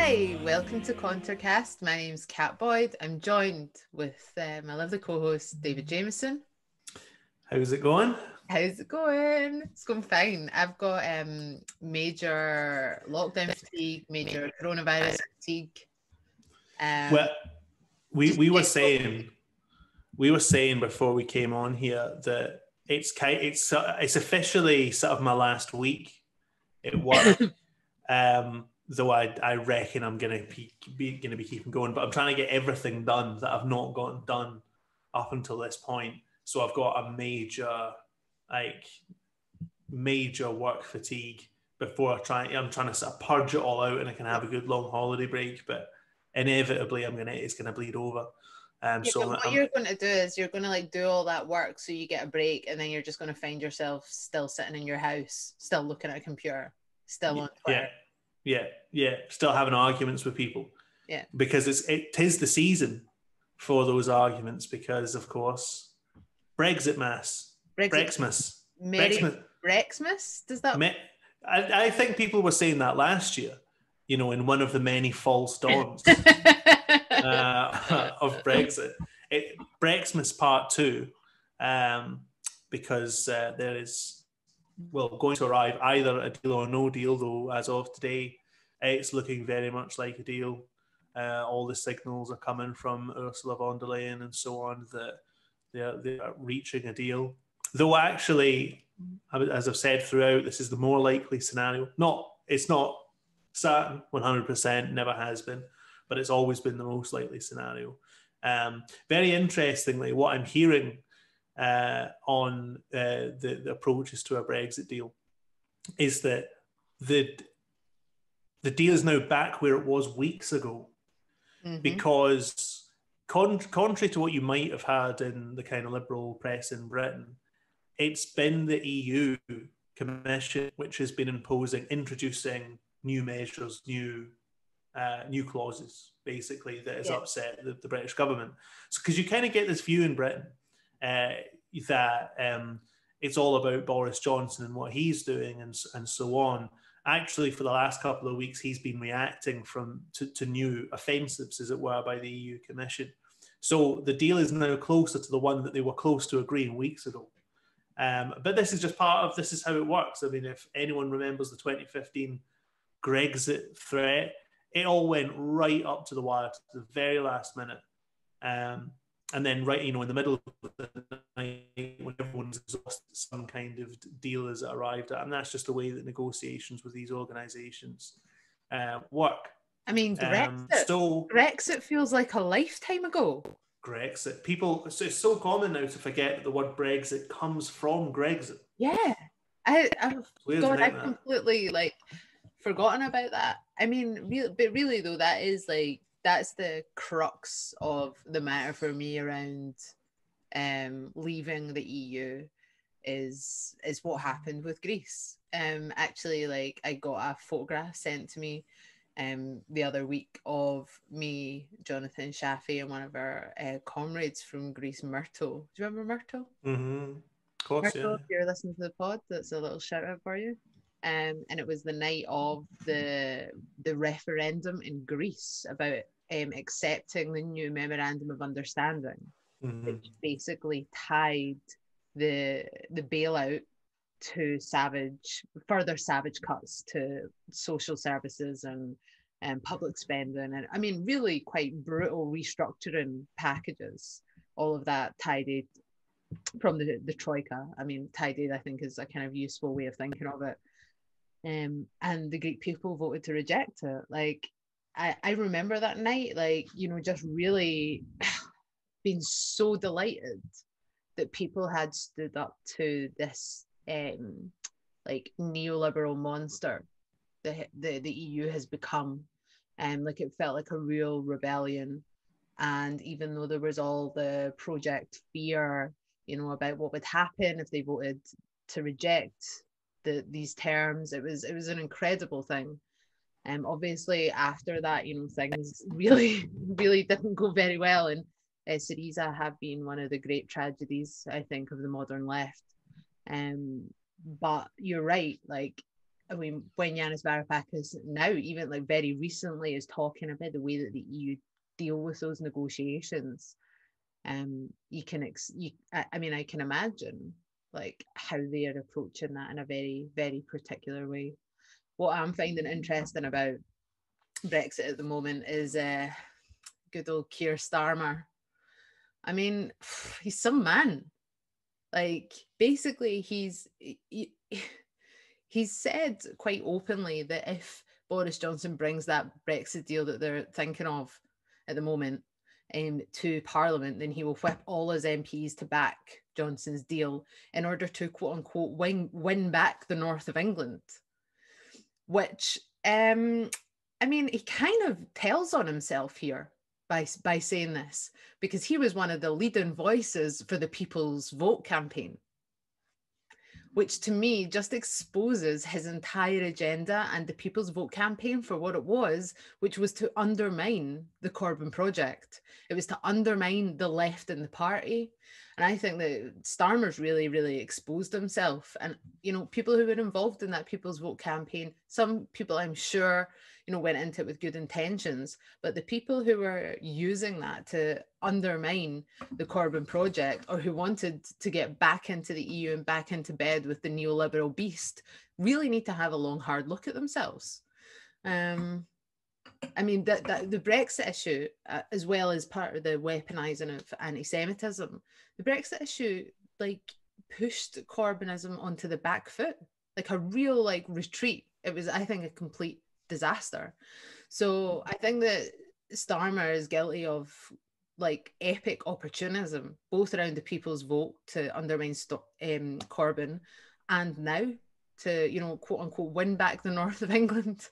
Hi, welcome to Contercast. My name's Kat Boyd. I'm joined with my lovely co-host David Jameson. How's it going? How's it going? It's going fine. I've got major lockdown fatigue, major coronavirus fatigue. Well, we were saying before we came on here that it's officially sort of my last week at work. Though I reckon I'm gonna be keeping going, but I'm trying to get everything done that I've not gotten done up until this point. So I've got a major work fatigue before I'm trying to sort of purge it all out and I can have a good long holiday break. But inevitably, it's gonna bleed over. What you're going to do is you're going to do all that work so you get a break, and then you're just going to find yourself still sitting in your house, still looking at a computer, still on Twitter. Yeah. Still having arguments with people. Yeah. Because it is the season for those arguments because, of course, brexmas. Brexmas? Does that... I think people were saying that last year, in one of the many false dawns of Brexit. Brexmas Part 2, because there is... going to arrive either a deal or no deal, though as of today, it's looking very much like a deal. All the signals are coming from Ursula von der Leyen and so on that they're reaching a deal. Though actually, as I've said throughout, this is the more likely scenario. It's not certain, 100%, never has been, but it's always been the most likely scenario. Very interestingly, what I'm hearing on the approaches to a Brexit deal is that the deal is now back where it was weeks ago, because contrary to what you might have had in the kind of liberal press in Britain, it's been the EU Commission which has been introducing new measures, new clauses, basically, that has upset the British government. So because you kind of get this view in Britain that it's all about Boris Johnson and what he's doing and so on. Actually, for the last couple of weeks, he's been reacting to new offensives, as it were, by the EU Commission. So the deal is now closer to the one that they were close to agreeing weeks ago. But this is just this is how it works. I mean, if anyone remembers the 2015 Grexit threat, it all went right up to the wire, to the very last minute. And then right, in the middle of the night, when everyone's exhausted, some kind of deal is arrived at. And that's just the way that negotiations with these organisations work. I mean, Brexit feels like a lifetime ago. Grexit. It's so common now to forget that the word Brexit comes from Grexit. Yeah. I've completely forgotten about that. I mean, really though, that's the crux of the matter for me around leaving the EU is what happened with Greece. Actually, I got a photograph sent to me the other week of me, Jonathan Shafi, and one of our comrades from Greece, Myrtle. Do you remember Myrtle? Mm-hmm. Of course, Myrtle, yeah. if you're listening to the pod, that's a little shout out for you. And it was the night of the referendum in Greece about accepting the new memorandum of understanding, which basically tied the bailout to further savage cuts to social services and public spending, and I mean really quite brutal restructuring packages. All of that tidied from the Troika. I mean, tidied I think is a kind of useful way of thinking of it. And the Greek people voted to reject it. I remember that night, just really being so delighted that people had stood up to this neoliberal monster that the EU has become. It felt like a real rebellion. And even though there was all the project fear, about what would happen if they voted to reject these terms, it was an incredible thing. Obviously after that, things really, really didn't go very well, and Syriza have been one of the great tragedies, I think, of the modern left. But you're right, I mean, when Yanis Varoufakis now, even like very recently, is talking about the way that the EU deal with those negotiations, you can, I mean, I can imagine like how they are approaching that in a very, very particular way. What I'm finding interesting about Brexit at the moment is good old Keir Starmer. I mean, he's some man. Like, basically, he's said quite openly that if Boris Johnson brings that Brexit deal that they're thinking of at the moment to Parliament, then he will whip all his MPs to back Johnson's deal in order to, quote unquote, win back the north of England. Which, I mean, he kind of tells on himself here by saying this, because he was one of the leading voices for the People's Vote campaign, which to me just exposes his entire agenda and the People's Vote campaign for what it was, which was to undermine the Corbyn project. It was to undermine the left in the party. And I think that Starmer's really, really exposed himself. And, you know, people who were involved in that People's Vote campaign, some people I'm sure, you know, went into it with good intentions, but the people who were using that to undermine the Corbyn project, or who wanted to get back into the EU and back into bed with the neoliberal beast, really need to have a long, hard look at themselves. I mean, that the Brexit issue, as well as part of the weaponising of anti-Semitism, the Brexit issue, like, pushed Corbynism onto the back foot, like a real, like, retreat. It was, I think, a complete disaster. So I think that Starmer is guilty of, like, epic opportunism, both around the People's Vote to undermine Corbyn, and now to, you know, quote unquote, win back the north of England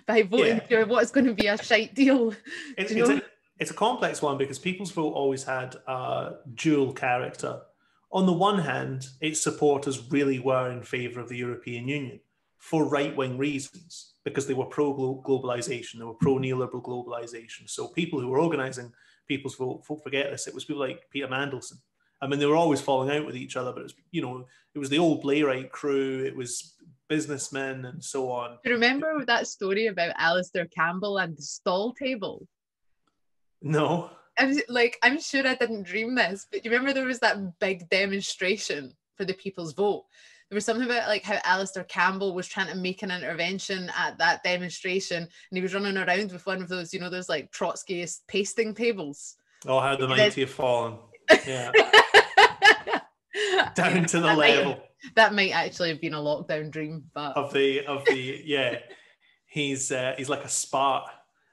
by voting for what's going to be a shite deal. It's a complex one, because People's Vote always had a dual character. On the one hand, its supporters really were in favour of the European Union for right-wing reasons, because they were pro-globalisation, they were pro-neoliberal globalisation. So people who were organising People's Vote, folk forget this, it was people like Peter Mandelson. I mean, they were always falling out with each other, but it was, you know, it was the old Blairite crew, it was businessmen and so on. Do you remember that story about Alistair Campbell and the stall table? No. I'm sure I didn't dream this, but you remember there was that big demonstration for the People's Vote? There was something about like how Alistair Campbell was trying to make an intervention at that demonstration, and he was running around with one of those, you know, those like Trotskyist pasting tables. Oh, how the mighty have fallen. Yeah. Down to the level. That might actually have been a lockdown dream, but of the yeah. He's like a Spart,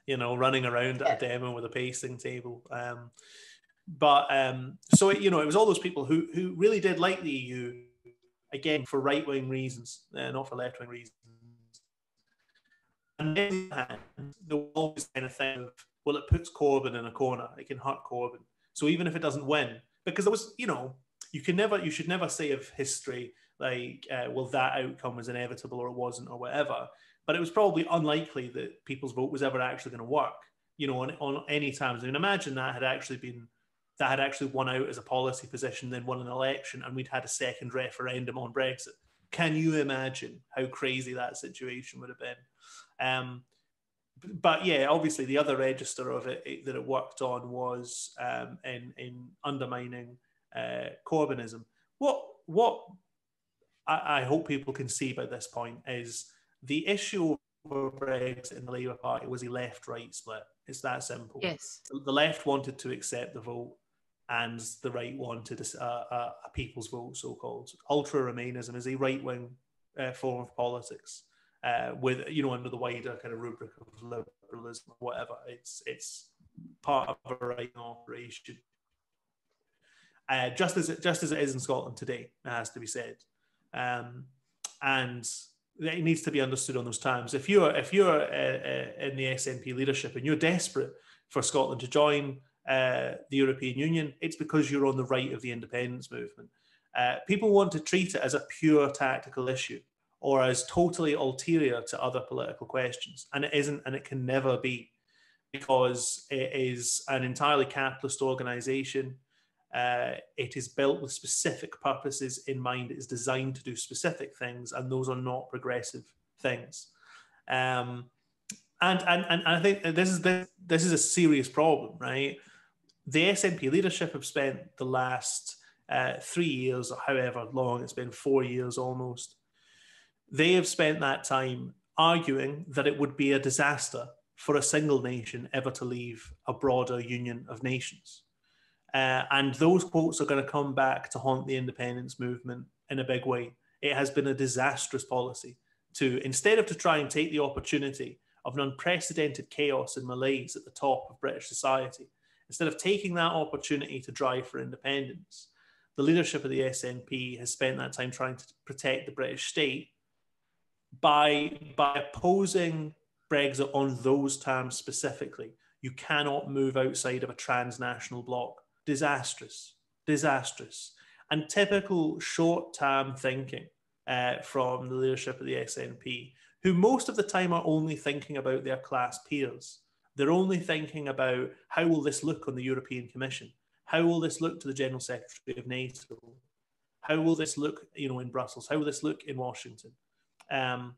you know, running around at a demo with a pasting table. So you know, it was all those people who really did like the EU, again, for right-wing reasons, not for left-wing reasons. And on the other hand, there was always kind of thing of, well, it puts Corbyn in a corner, it can hurt Corbyn. So even if it doesn't win, because there was, you know, you should never say of history, like, well, that outcome was inevitable or it wasn't or whatever. But it was probably unlikely that People's Vote was ever actually going to work, you know, on any terms. I mean, imagine that had actually won out as a policy position, then won an election, and we'd had a second referendum on Brexit. Can you imagine how crazy that situation would have been? But yeah, obviously the other register of it that it worked on was in undermining Corbynism. What I hope people can see by this point is the issue over Brexit in the Labour Party was a left-right split. It's that simple. Yes. The left wanted to accept the vote, and the right wanted a People's Vote, so-called. Ultra-Remainism is a right-wing form of politics, with, you know, under the wider kind of rubric of liberalism or whatever. It's part of a right operation. Just as it is in Scotland today, it has to be said. And it needs to be understood on those terms. If you're in the SNP leadership and you're desperate for Scotland to join the European Union, it's because you're on the right of the independence movement. People want to treat it as a pure tactical issue or as totally ulterior to other political questions, and it isn't, and it can never be, because it is an entirely capitalist organisation. It is built with specific purposes in mind. It is designed to do specific things, and those are not progressive things. And I think this is a serious problem, right? The SNP leadership have spent the last 3 years, or however long it's been, 4 years almost. They have spent that time arguing that it would be a disaster for a single nation ever to leave a broader union of nations. And those quotes are going to come back to haunt the independence movement in a big way. It has been a disastrous policy instead of to try and take the opportunity of an unprecedented chaos and malaise at the top of British society. Instead of taking that opportunity to drive for independence, the leadership of the SNP has spent that time trying to protect the British state by opposing Brexit on those terms specifically. You cannot move outside of a transnational bloc. Disastrous. And typical short-term thinking from the leadership of the SNP, who most of the time are only thinking about their class peers. They're only thinking about how will this look on the European Commission? How will this look to the General Secretary of NATO? How will this look, in Brussels? How will this look in Washington? And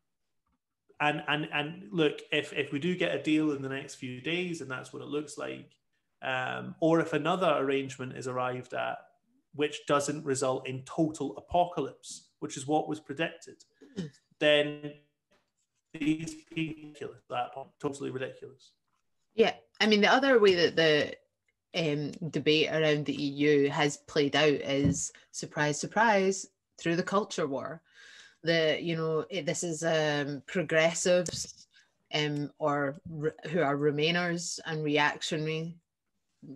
look, if we do get a deal in the next few days, and that's what it looks like, or if another arrangement is arrived at which doesn't result in total apocalypse, which is what was predicted, then these people at that point, totally ridiculous. Yeah, I mean, the other way that the debate around the EU has played out is, surprise, surprise, through the culture war. This is progressives or who are Remainers and reactionary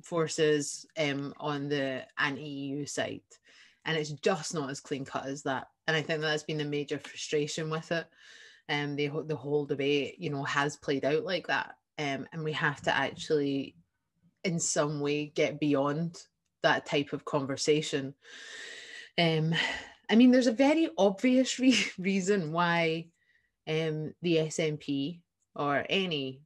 forces on the anti-EU side, and it's just not as clean cut as that. And I think that's been the major frustration with it. The whole debate, has played out like that, and we have to actually, in some way, get beyond that type of conversation. I mean, there's a very obvious reason why the SNP or any,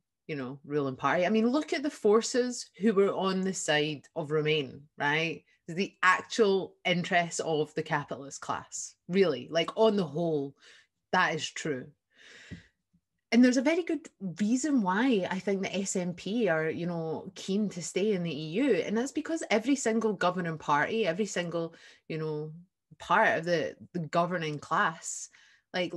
ruling party, I mean, look at the forces who were on the side of Remain, right? The actual interests of the capitalist class, really, like on the whole, that is true. And there's a very good reason why I think the SNP are, keen to stay in the EU. And that's because every single governing party, every single, part of the governing class, they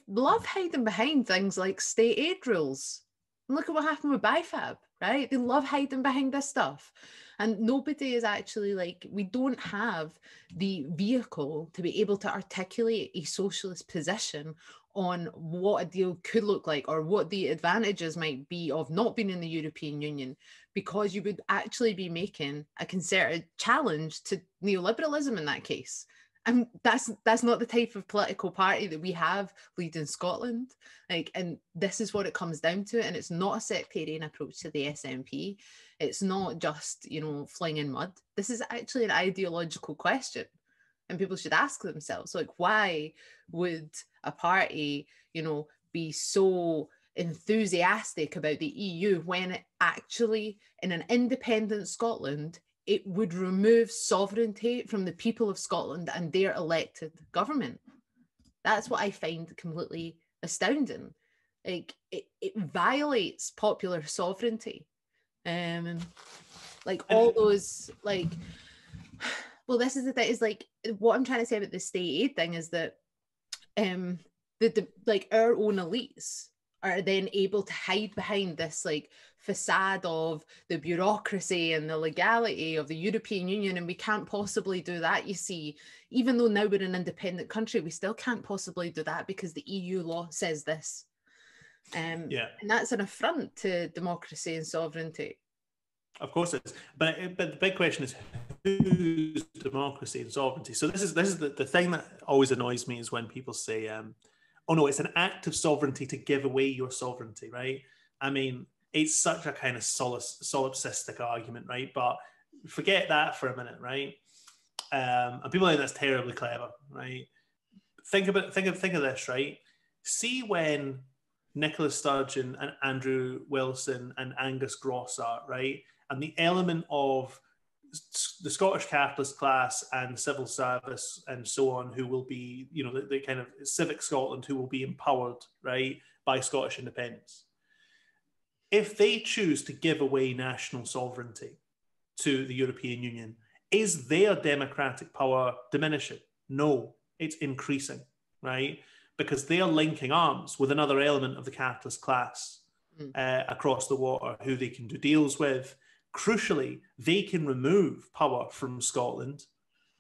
love hiding behind things like state aid rules. And look at what happened with BIFAB, right? They love hiding behind this stuff. And nobody is actually we don't have the vehicle to be able to articulate a socialist position on what a deal could look like or what the advantages might be of not being in the European Union, because you would actually be making a concerted challenge to neoliberalism in that case. And that's not the type of political party that we have leading Scotland. And this is what it comes down to. And it's not a sectarian approach to the SNP. It's not just, flinging mud. This is actually an ideological question. And people should ask themselves, why would a party, be so enthusiastic about the EU when it actually, in an independent Scotland, it would remove sovereignty from the people of Scotland and their elected government? That's what I find completely astounding. It violates popular sovereignty. All those, well, this is the thing, is what I'm trying to say about the state aid thing is that our own elites are then able to hide behind this facade of the bureaucracy and the legality of the European Union, and we can't possibly do that. You see, even though now we're an independent country, we still can't possibly do that because the EU law says this. And that's an affront to democracy and sovereignty. Of course it is, but the big question is, whose democracy and sovereignty? So this is the thing that always annoys me, is when people say, oh no, it's an act of sovereignty to give away your sovereignty, right? I mean, it's such a kind of solipsistic argument, right? But forget that for a minute, right? And people think that's terribly clever, right? Think of this, right? See when Nicola Sturgeon and Andrew Wilson and Angus Grossart, right? And the element of the Scottish capitalist class and civil service and so on, who will be, you know, the kind of civic Scotland, who will be empowered, right, by Scottish independence. If they choose to give away national sovereignty to the European Union, is their democratic power diminishing? No, it's increasing, right? Because they are linking arms with another element of the capitalist class across the water, who they can do deals with. Crucially, they can remove power from Scotland,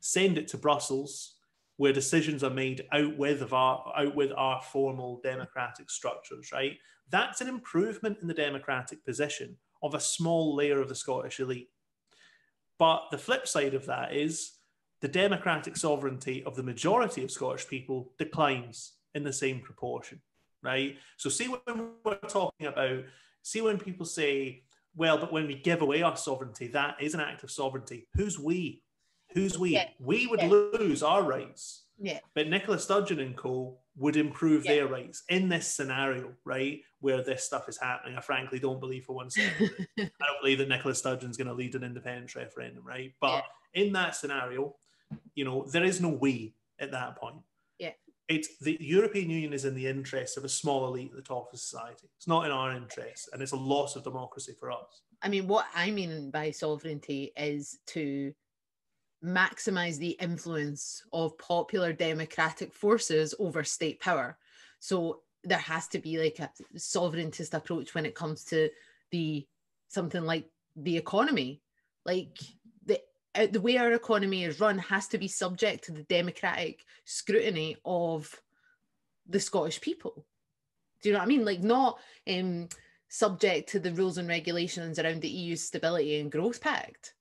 send it to Brussels, where decisions are made out with our formal democratic structures, right? That's an improvement in the democratic position of a small layer of the Scottish elite. But the flip side of that is the democratic sovereignty of the majority of Scottish people declines in the same proportion, right? So see when we're talking about, see when people say, well, but when we give away our sovereignty, that is an act of sovereignty. Who's we? Who's we? Yeah. We would lose our rights. Yeah. But Nicola Sturgeon and co. would improve their rights in this scenario, right, where this stuff is happening. I frankly don't believe for one second. I don't believe that Nicola Sturgeon's going to lead an independence referendum, right? But in that scenario, you know, there is no we at that point. Yeah. It's the European Union is in the interest of a small elite at the top of society. It's not in our interest, and it's a loss of democracy for us. I mean, what I mean by sovereignty is to maximize the influence of popular democratic forces over state power. So there has to be like a sovereigntist approach when it comes to something like the economy. Like the way our economy is run has to be subject to the democratic scrutiny of the Scottish people. Do you know what I mean? Like not subject to the rules and regulations around the EU Stability and Growth Pact,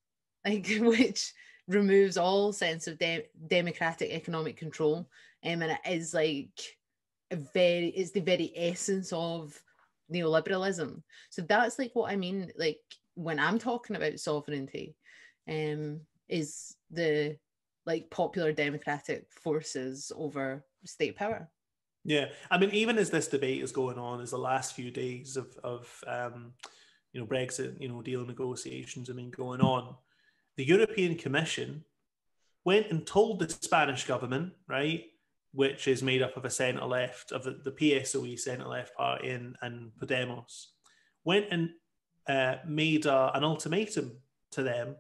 like which removes all sense of democratic economic control. And it is like it's the very essence of neoliberalism. So that's like what I mean, like when I'm talking about sovereignty, is the like popular democratic forces over state power. Yeah, I mean, even as this debate is going on, as the last few days of you know, Brexit, you know, deal negotiations, I mean, going on, the European Commission went and told the Spanish government, right, which is made up of a centre-left, of the PSOE centre-left party and Podemos, went and made an ultimatum to them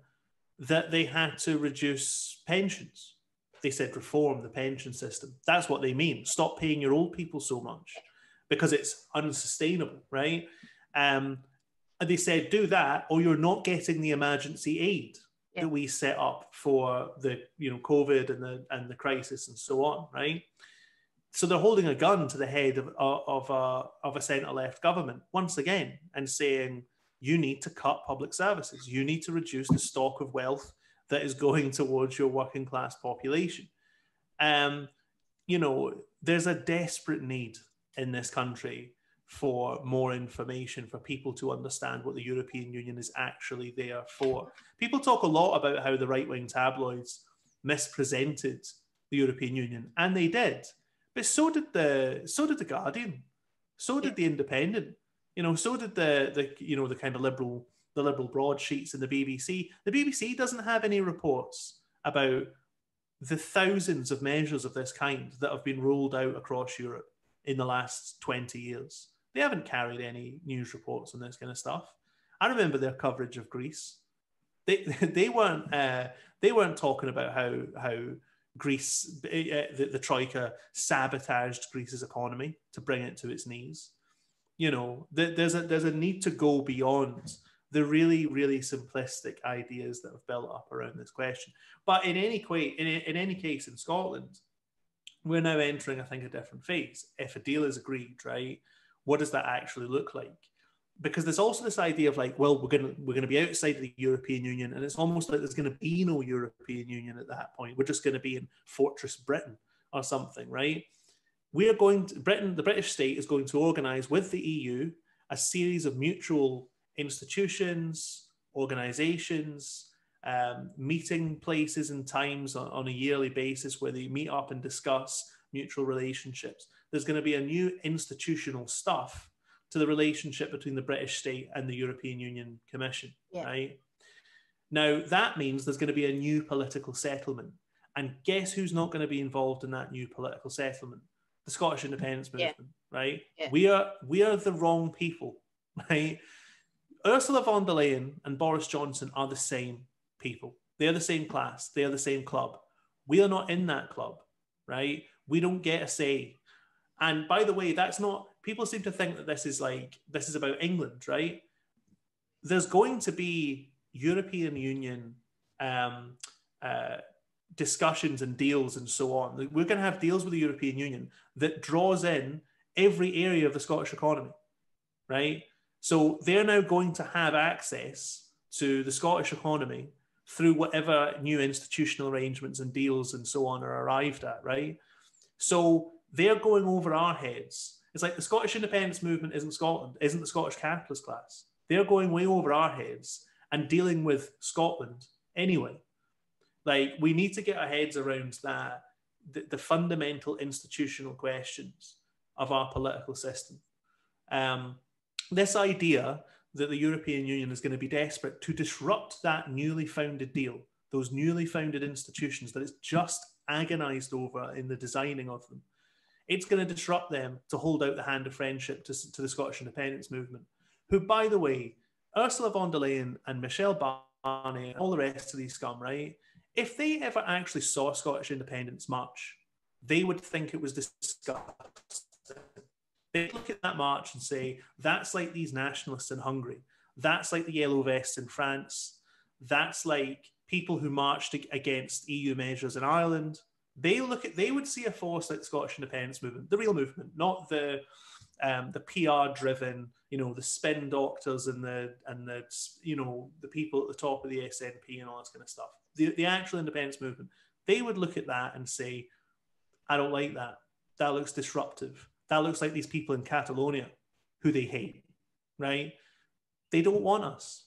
that they had to reduce pensions. They said reform the pension system. That's what they mean. Stop paying your old people so much because it's unsustainable, right? And they said, do that or you're not getting the emergency aid that we set up for the, you know, COVID and the crisis and so on, right? So they're holding a gun to the head of a centre-left government once again and saying, you need to cut public services. You need to reduce the stock of wealth that is going towards your working class population. You know, there's a desperate need in this country for more information, for people to understand what the European Union is actually there for. People talk a lot about how the right-wing tabloids mispresented the European Union, and they did. But so did the Guardian, so did the Independent, you know, so did the you know, the kind of liberal broadsheets in the BBC. The BBC doesn't have any reports about the thousands of measures of this kind that have been rolled out across Europe in the last 20 years. They haven't carried any news reports on this kind of stuff. I remember their coverage of Greece. They weren't talking about how Greece, the Troika, sabotaged Greece's economy to bring it to its knees. You know, there's a need to go beyond the really, really simplistic ideas that have built up around this question. But in any case, in Scotland, we're now entering, I think, a different phase. If a deal is agreed, right, what does that actually look like? Because there's also this idea of like, well, we're going to be outside of the European Union, and it's almost like there's going to be no European Union at that point. We're just going to be in Fortress Britain or something, right? The British state is going to organise with the EU a series of mutual institutions, organisations, meeting places and times on a yearly basis where they meet up and discuss mutual relationships. There's going to be a new institutional stuff to the relationship between the British state and the European Union Commission, right? Now, that means there's going to be a new political settlement. And guess who's not going to be involved in that new political settlement? The Scottish independence movement, right? Yeah. We are the wrong people, right? Ursula von der Leyen and Boris Johnson are the same people. They're the same class. They're the same club. We are not in that club, right? We don't get a say. And by the way, that's not, people seem to think that this is about England, right? There's going to be European Union discussions and deals and so on. We're going to have deals with the European Union that draws in every area of the Scottish economy, right? So they're now going to have access to the Scottish economy through whatever new institutional arrangements and deals and so on are arrived at, right? So they're going over our heads. It's like the Scottish independence movement isn't Scotland, isn't the Scottish capitalist class. They're going way over our heads and dealing with Scotland anyway. Like, we need to get our heads around that, the fundamental institutional questions of our political system. This idea that the European Union is going to be desperate to disrupt that newly founded deal, those newly founded institutions that it's just agonized over in the designing of them, it's going to disrupt them to hold out the hand of friendship to the Scottish independence movement, who, by the way, Ursula von der Leyen and Michelle Barnier and all the rest of these scum, right? If they ever actually saw Scottish independence much, they would think it was disgusting. They'd look at that march and say, that's like these nationalists in Hungary. That's like the Yellow Vests in France. That's like people who marched against EU measures in Ireland. They would see a force like the Scottish independence movement, the real movement, not the PR-driven, the spin doctors and the people at the top of the SNP and all that kind of stuff. The actual independence movement, they would look at that and say, I don't like that. That looks disruptive. That looks like these people in Catalonia who they hate, right? They don't want us.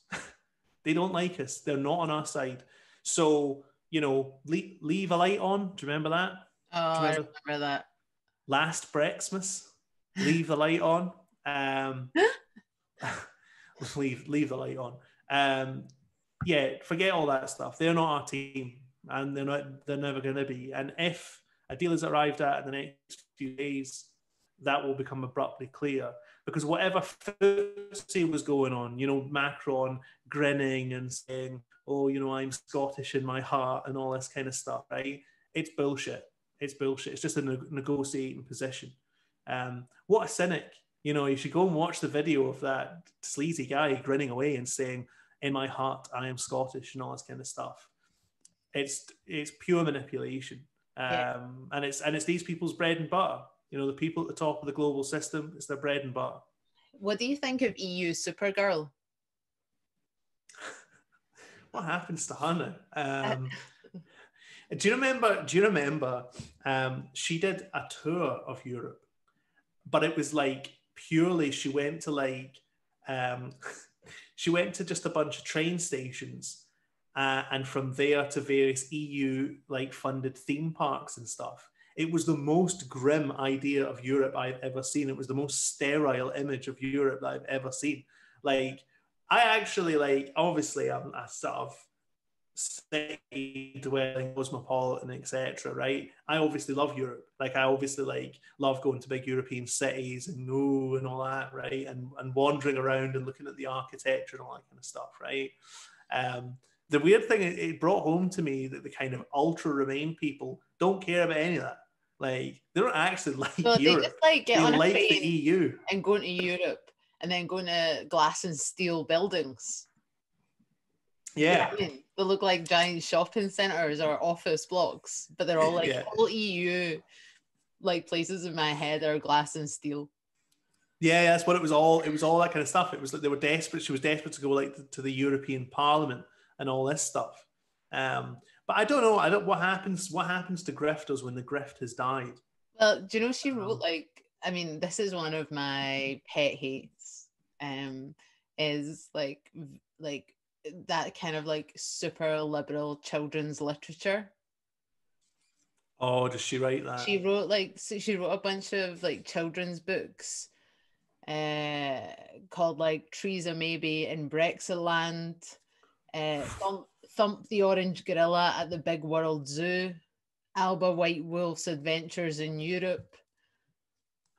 They don't like us. They're not on our side. So, leave a light on. Do you remember that? Oh, I remember that. Last Brexmas, leave the light on. Leave the light on. Forget all that stuff. They're not our team, and they're never going to be. And if a deal is arrived at in the next few days, that will become abruptly clear. Because whatever footsie was going on, Macron grinning and saying, oh, I'm Scottish in my heart and all this kind of stuff, right? It's bullshit. It's bullshit. It's just a negotiating position. What a cynic. You should go and watch the video of that sleazy guy grinning away and saying, in my heart, I am Scottish and all this kind of stuff. It's pure manipulation. And it's these people's bread and butter. The people at the top of the global system, it's their bread and butter. What do you think of EU Supergirl? What happens to her now? Do you remember? She did a tour of Europe, but it was like purely she went to she went to just a bunch of train stations, and from there to various EU funded theme parks and stuff. It was the most grim idea of Europe I've ever seen. It was the most sterile image of Europe that I've ever seen. I actually obviously I'm a sort of city dwelling, cosmopolitan, etc. Right? I obviously love Europe. I obviously love going to big European cities and all that, right? And wandering around and looking at the architecture and all that kind of stuff, right? The weird thing, it brought home to me that the kind of ultra Remain people don't care about any of that. They don't actually like Europe. They just get on a train the EU and going to Europe and then going to glass and steel buildings. Yeah. You know what I mean? They look like giant shopping centres or office blocks, but they're all all EU places in my head are glass and steel. Yeah, that's what it was all. It was all that kind of stuff. It was they were desperate. She was desperate to go to the European Parliament and all this stuff. But I don't know. What happens to grifters when the grift has died? Well, do you know she wrote this is one of my pet hates. Is that kind of super liberal children's literature. Oh, does she write that? She wrote she wrote a bunch of children's books called Trees of Maybe in Brexit Land. Thump the Orange Gorilla at the Big World Zoo, Alba White Wolf's Adventures in Europe.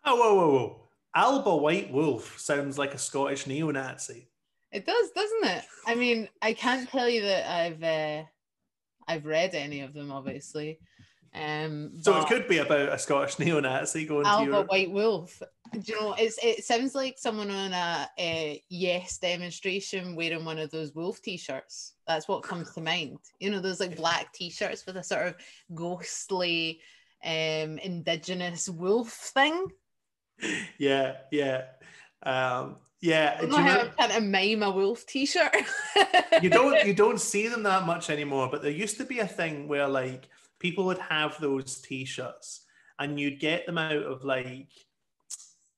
Oh, whoa. Alba White Wolf sounds like a Scottish neo-Nazi. It does, doesn't it? I mean, I can't tell you that I've read any of them, obviously. So it could be about a Scottish neo-Nazi going to Europe. Alba White Wolf. Do you know, it sounds like someone on a Yes demonstration wearing one of those wolf t-shirts. That's what comes to mind. You know, those like black t-shirts with a sort of ghostly indigenous wolf thing. Yeah. I don't know how I'm trying to mime a wolf t-shirt. you don't see them that much anymore, but there used to be a thing where like people would have those t-shirts and you'd get them out of like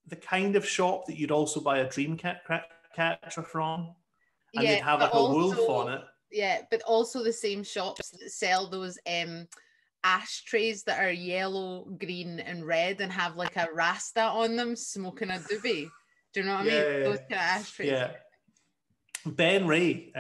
the kind of shop that you'd also buy a dream catcher from, and they'd have like a wolf on it. Yeah, but also the same shops that sell those ashtrays that are yellow, green, and red and have like a Rasta on them smoking a doobie. Do you know what I mean? Those kind of ashtrays. Yeah. Ben Ray.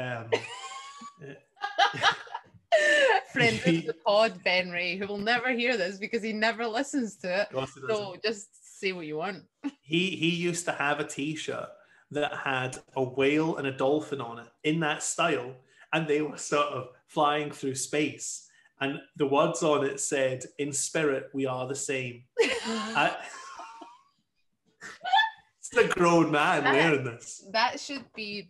Friend of the pod, Ben Ray, who will never hear this because he never listens to it. So just say what you want. He used to have a t-shirt that had a whale and a dolphin on it in that style, and they were sort of flying through space. And the words on it said, "In spirit, we are the same." It's a grown man wearing this. That should be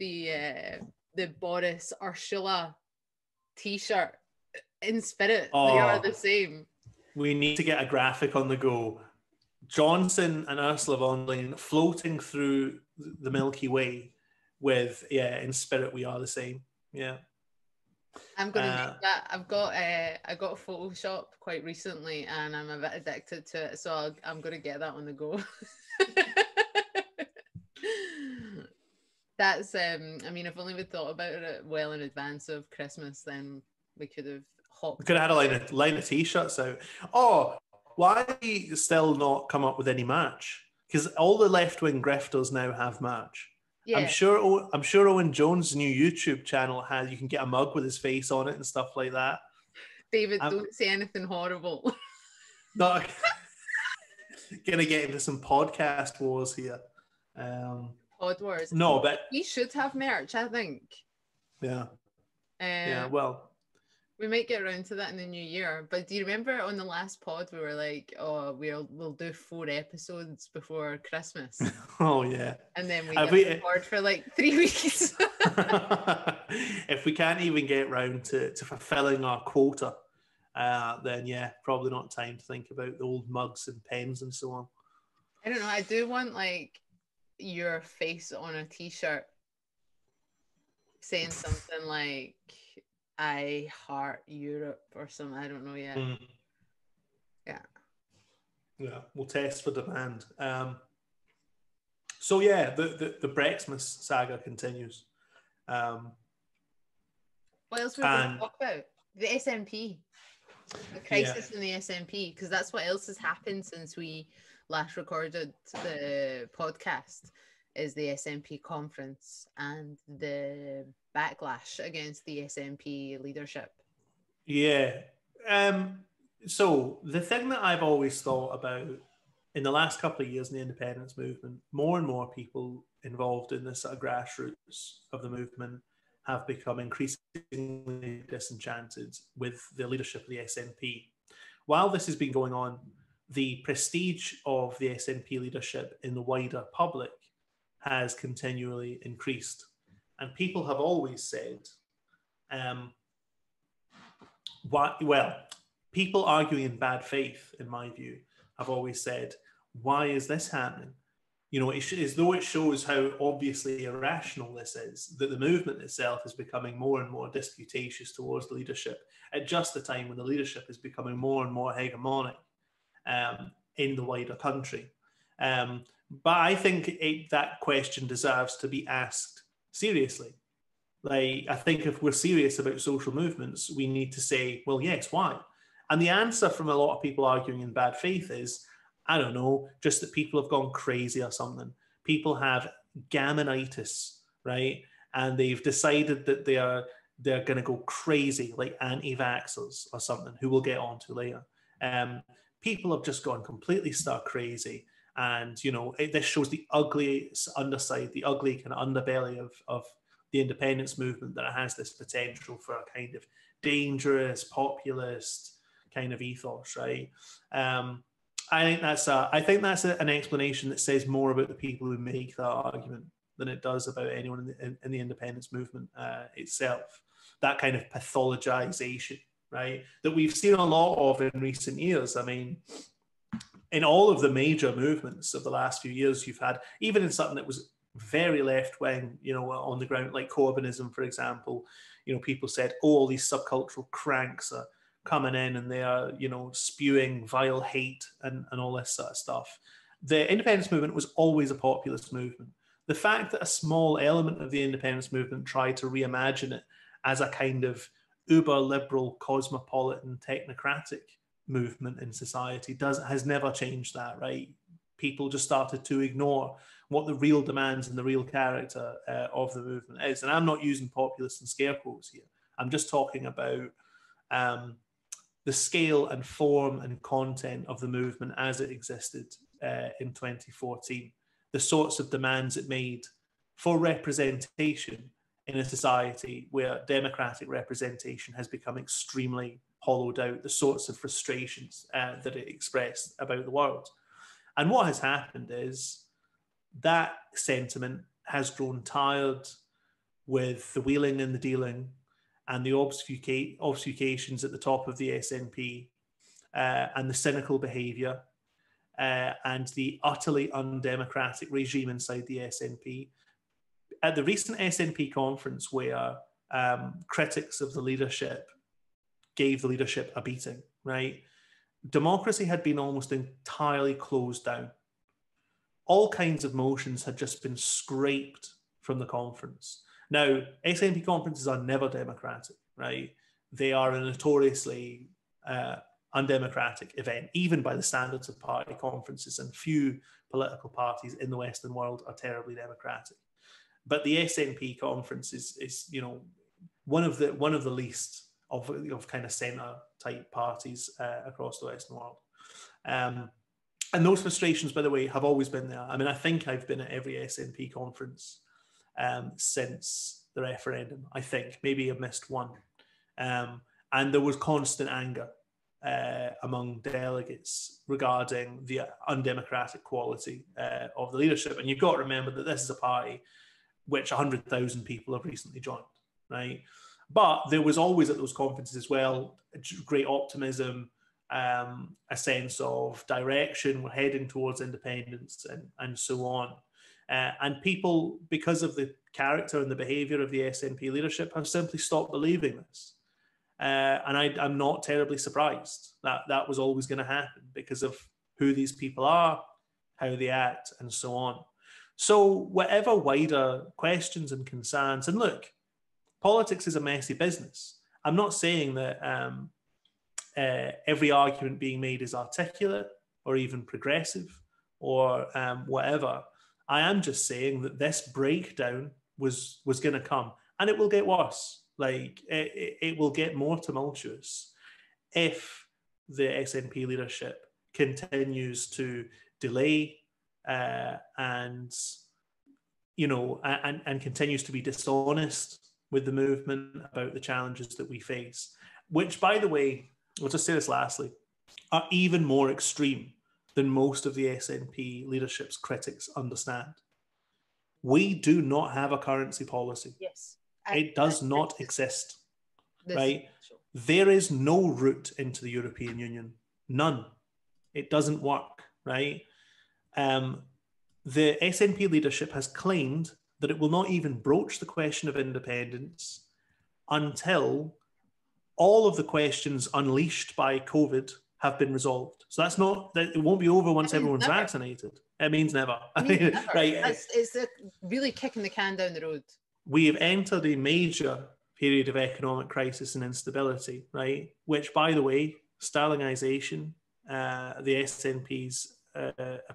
the Boris Ursula t-shirt. In spirit, we are the same. We need to get a graphic on the go. Johnson and Ursula von der Leyen floating through the Milky Way with, in spirit, we are the same. Yeah. I'm going to make that. I got Photoshop quite recently and I'm a bit addicted to it. So I'm going to get that on the go. That's, I mean, if only we thought about it well in advance of Christmas, then we could have hopped. We could have had a line of t-shirts out. Oh, why do you still not come up with any merch? Because all the left-wing grifters now have merch. Yeah. I'm sure Owen Jones' new YouTube channel you can get a mug with his face on it and stuff like that. David, don't say anything horrible. No, gonna get into some podcast wars here. Pod wars. No, but we should have merch, I think. Yeah. Well, we might get around to that in the new year. But do you remember on the last pod we were like, "Oh, we'll do 4 episodes before Christmas." Oh yeah. And then we record for like 3 weeks. If we can't even get round to fulfilling our quota, then probably not time to think about the old mugs and pens and so on. I don't know. I do want like your face on a t-shirt saying something like "I heart Europe" or something. I don't know yet. Yeah, we'll test for demand. So the Brexmas saga continues. What else were we going to talk about? The SNP, the crisis in the SNP, because that's what else has happened since we last recorded the podcast, is the SNP conference and the backlash against the SNP leadership. Yeah. So the thing that I've always thought about in the last couple of years in the independence movement, more and more people involved in this sort of grassroots of the movement have become increasingly disenchanted with the leadership of the SNP. While this has been going on, the prestige of the SNP leadership in the wider public has continually increased. And people have always said, people arguing in bad faith, in my view, have always said, why is this happening? You know, as though it shows how obviously irrational this is, that the movement itself is becoming more and more disputatious towards the leadership at just the time when the leadership is becoming more and more hegemonic in the wider country. But I think that question deserves to be asked seriously. Like, I think if we're serious about social movements, we need to say, well, yes, why? And the answer from a lot of people arguing in bad faith is, I don't know, just that people have gone crazy or something. People have gammonitis, right? And they've decided that they are they're going to go crazy, like anti-vaxxers or something, who we'll get onto later. People have just gone completely stark crazy. And, you know, this shows the ugly underside, the ugly kind of underbelly of the independence movement, that it has this potential for a kind of dangerous, populist kind of ethos, right? I think that's an explanation that says more about the people who make that argument than it does about anyone in the independence movement itself. That kind of pathologization, right, that we've seen a lot of in recent years. I mean, in all of the major movements of the last few years, you've had, even in something that was very left-wing, you know, on the ground, like Corbynism, for example, you know, people said, oh, all these subcultural cranks are coming in and they are, you know, spewing vile hate and all this sort of stuff. The independence movement was always a populist movement. The fact that a small element of the independence movement tried to reimagine it as a kind of uber-liberal, cosmopolitan, technocratic movement in society has never changed that, right? People just started to ignore what the real demands and the real character of the movement is. And I'm not using populist and scare quotes here. I'm just talking about the scale and form and content of the movement as it existed in 2014, the sorts of demands it made for representation in a society where democratic representation has become extremely hollowed out, the sorts of frustrations that it expressed about the world. And what has happened is that sentiment has grown tired with the wheeling and the dealing and the obfuscations at the top of the SNP and the cynical behaviour and the utterly undemocratic regime inside the SNP. At the recent SNP conference, where critics of the leadership gave the leadership a beating, right? Democracy had been almost entirely closed down. All kinds of motions had just been scraped from the conference. Now, SNP conferences are never democratic, right? They are a notoriously undemocratic event, even by the standards of party conferences, and few political parties in the Western world are terribly democratic. But the SNP conference is you know, one of the least of kind of centre type parties across the Western world. And those frustrations, by the way, have always been there. I mean, I think I've been at every SNP conference since the referendum. I think maybe I've missed one. And there was constant anger among delegates regarding the undemocratic quality of the leadership. And you've got to remember that this is a party which 100,000 people have recently joined, right? But there was always at those conferences as well great optimism, a sense of direction, we're heading towards independence, and so on. And people, because of the character and the behaviour of the SNP leadership, have simply stopped believing this. And I'm not terribly surprised that that was always going to happen because of who these people are, how they act, and so on. So whatever wider questions and concerns, and look, politics is a messy business. I'm not saying that every argument being made is articulate or even progressive or whatever. I am just saying that this breakdown was going to come, and it will get worse. Like it will get more tumultuous if the SNP leadership continues to delay and you know and continues to be dishonest with the movement about the challenges that we face, which, by the way, I'll just say this lastly, are even more extreme than most of the SNP leadership's critics understand. We do not have a currency policy. Yes. It does not exist, right? There is no route into the European Union. None. It doesn't work, right? The SNP leadership has claimed that it will not even broach the question of independence until all of the questions unleashed by COVID have been resolved. So that's not, it won't be over once everyone's vaccinated. It means never. Never. Right? It's really kicking the can down the road. We have entered a major period of economic crisis and instability, right? Which, by the way, Sterlingization, the SNP's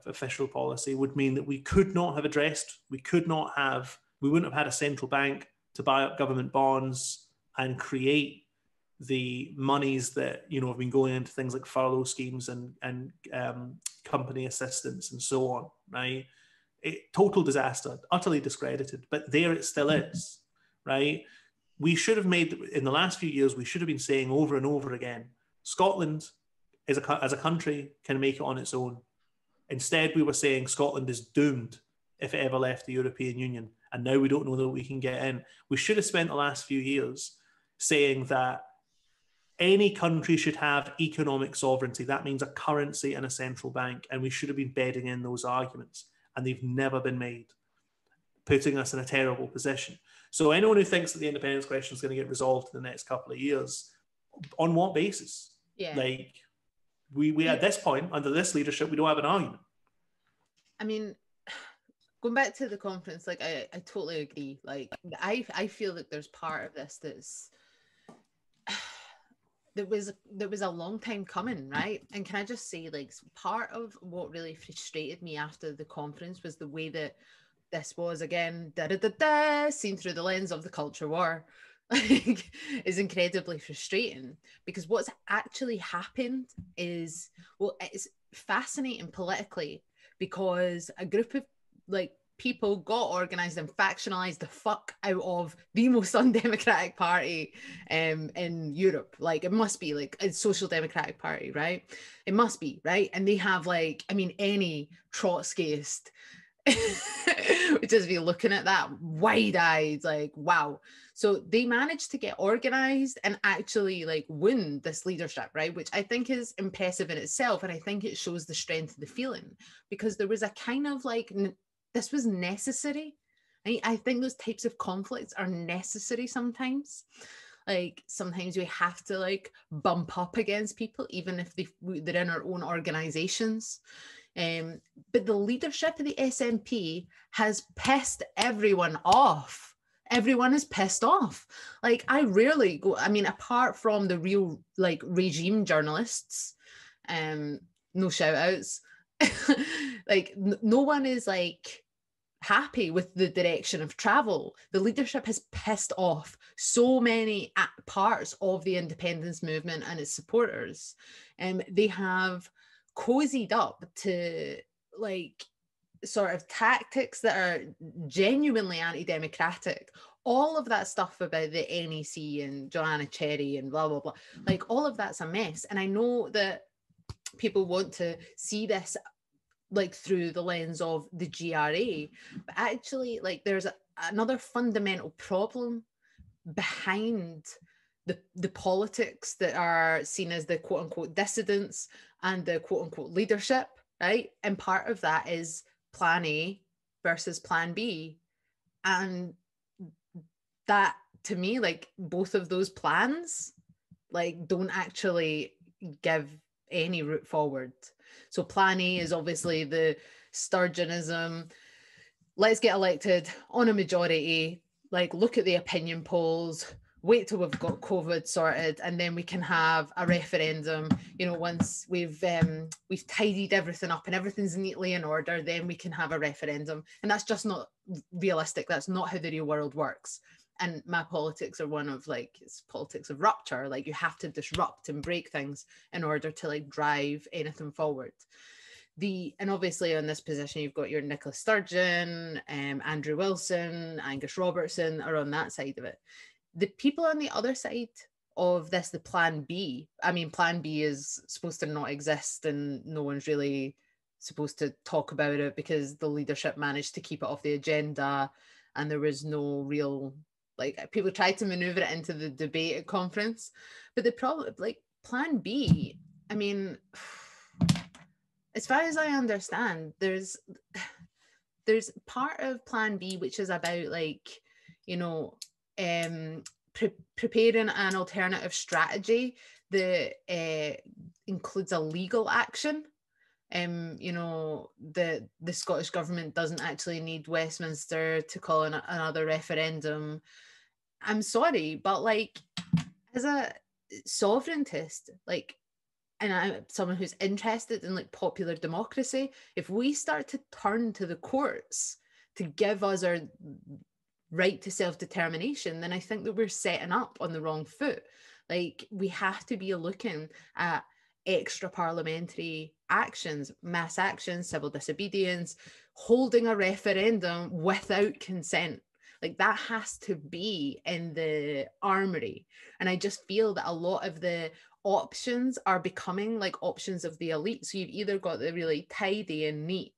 official policy, would mean that we could not have addressed, we wouldn't have had a central bank to buy up government bonds and create the monies that, you know, have been going into things like furlough schemes and company assistance and so on, right? Total disaster, utterly discredited, but there it still is, right? We should have made, in the last few years, we should have been saying over and over again, Scotland as a country can make it on its own. Instead, we were saying Scotland is doomed if it ever left the European Union, and now we don't know that we can get in. We should have spent the last few years saying that any country should have economic sovereignty. That means a currency and a central bank, and we should have been bedding in those arguments, and they've never been made, putting us in a terrible position. So anyone who thinks that the independence question is going to get resolved in the next couple of years, on what basis? Yeah. Like, we at this point, under this leadership, we don't have an argument. I mean, going back to the conference, like I totally agree. Like I feel that there's part of this that's that was a long time coming, right? And can I just say, like, part of what really frustrated me after the conference was the way that this was, again, seen through the lens of the culture war. Like, is incredibly frustrating, because what's actually happened is, well, it's fascinating politically, because a group of like people got organized and factionalized the fuck out of the most undemocratic party in Europe. Like, it must be like a social democratic party, right? It must be, right? And they have, like, I mean, any Trotskyist would just be looking at that wide-eyed, like, wow. So they managed to get organized and actually, like, win this leadership, right? Which I think is impressive in itself, and I think it shows the strength of the feeling, because there was a kind of like, this was necessary. I think those types of conflicts are necessary sometimes. Like, sometimes we have to, like, bump up against people, even if they're in our own organizations. But the leadership of the SNP has pissed everyone off. Everyone is pissed off. Like, I rarely go, I mean, apart from the real, like, regime journalists, no shout outs, like, no one is, like, happy with the direction of travel. The leadership has pissed off so many parts of the independence movement and its supporters. They have cozied up to, like, sort of tactics that are genuinely anti-democratic. All of that stuff about the NEC and Joanna Cherry and blah, blah, blah. Like, all of that's a mess. And I know that people want to see this, like, through the lens of the GRA, but actually, like, there's another fundamental problem behind the politics that are seen as the quote-unquote dissidents and the quote-unquote leadership, right? And part of that is plan A versus plan B. And that, to me, like, both of those plans, like, don't actually give any route forward. So plan A is obviously the Sturgeonism, let's get elected on a majority, like, look at the opinion polls, wait till we've got COVID sorted, and then we can have a referendum. You know, once we've tidied everything up and everything's neatly in order, then we can have a referendum. And that's just not realistic. That's not how the real world works. And my politics are one of, like, it's politics of rupture. Like, you have to disrupt and break things in order to, like, drive anything forward. And obviously on this position, you've got your Nicola Sturgeon, Andrew Wilson, Angus Robertson are on that side of it. The people on the other side of this, the plan B, I mean, plan B is supposed to not exist, and no one's really supposed to talk about it because the leadership managed to keep it off the agenda, and there was no real, like, people tried to maneuver it into the debate at conference. But the problem, like, plan B, I mean, as far as I understand, there's part of plan B which is about, like, you know, preparing an alternative strategy that includes a legal action. You know, the Scottish government doesn't actually need Westminster to call another referendum. I'm sorry, but, like, as a sovereigntist, like, and I'm someone who's interested in, like, popular democracy, if we start to turn to the courts to give us our right to self-determination, then I think that we're setting up on the wrong foot. Like, we have to be looking at extra parliamentary actions, mass actions, civil disobedience, holding a referendum without consent. Like, that has to be in the armory. And I just feel that a lot of the options are becoming like options of the elite. So you've either got the really tidy and neat,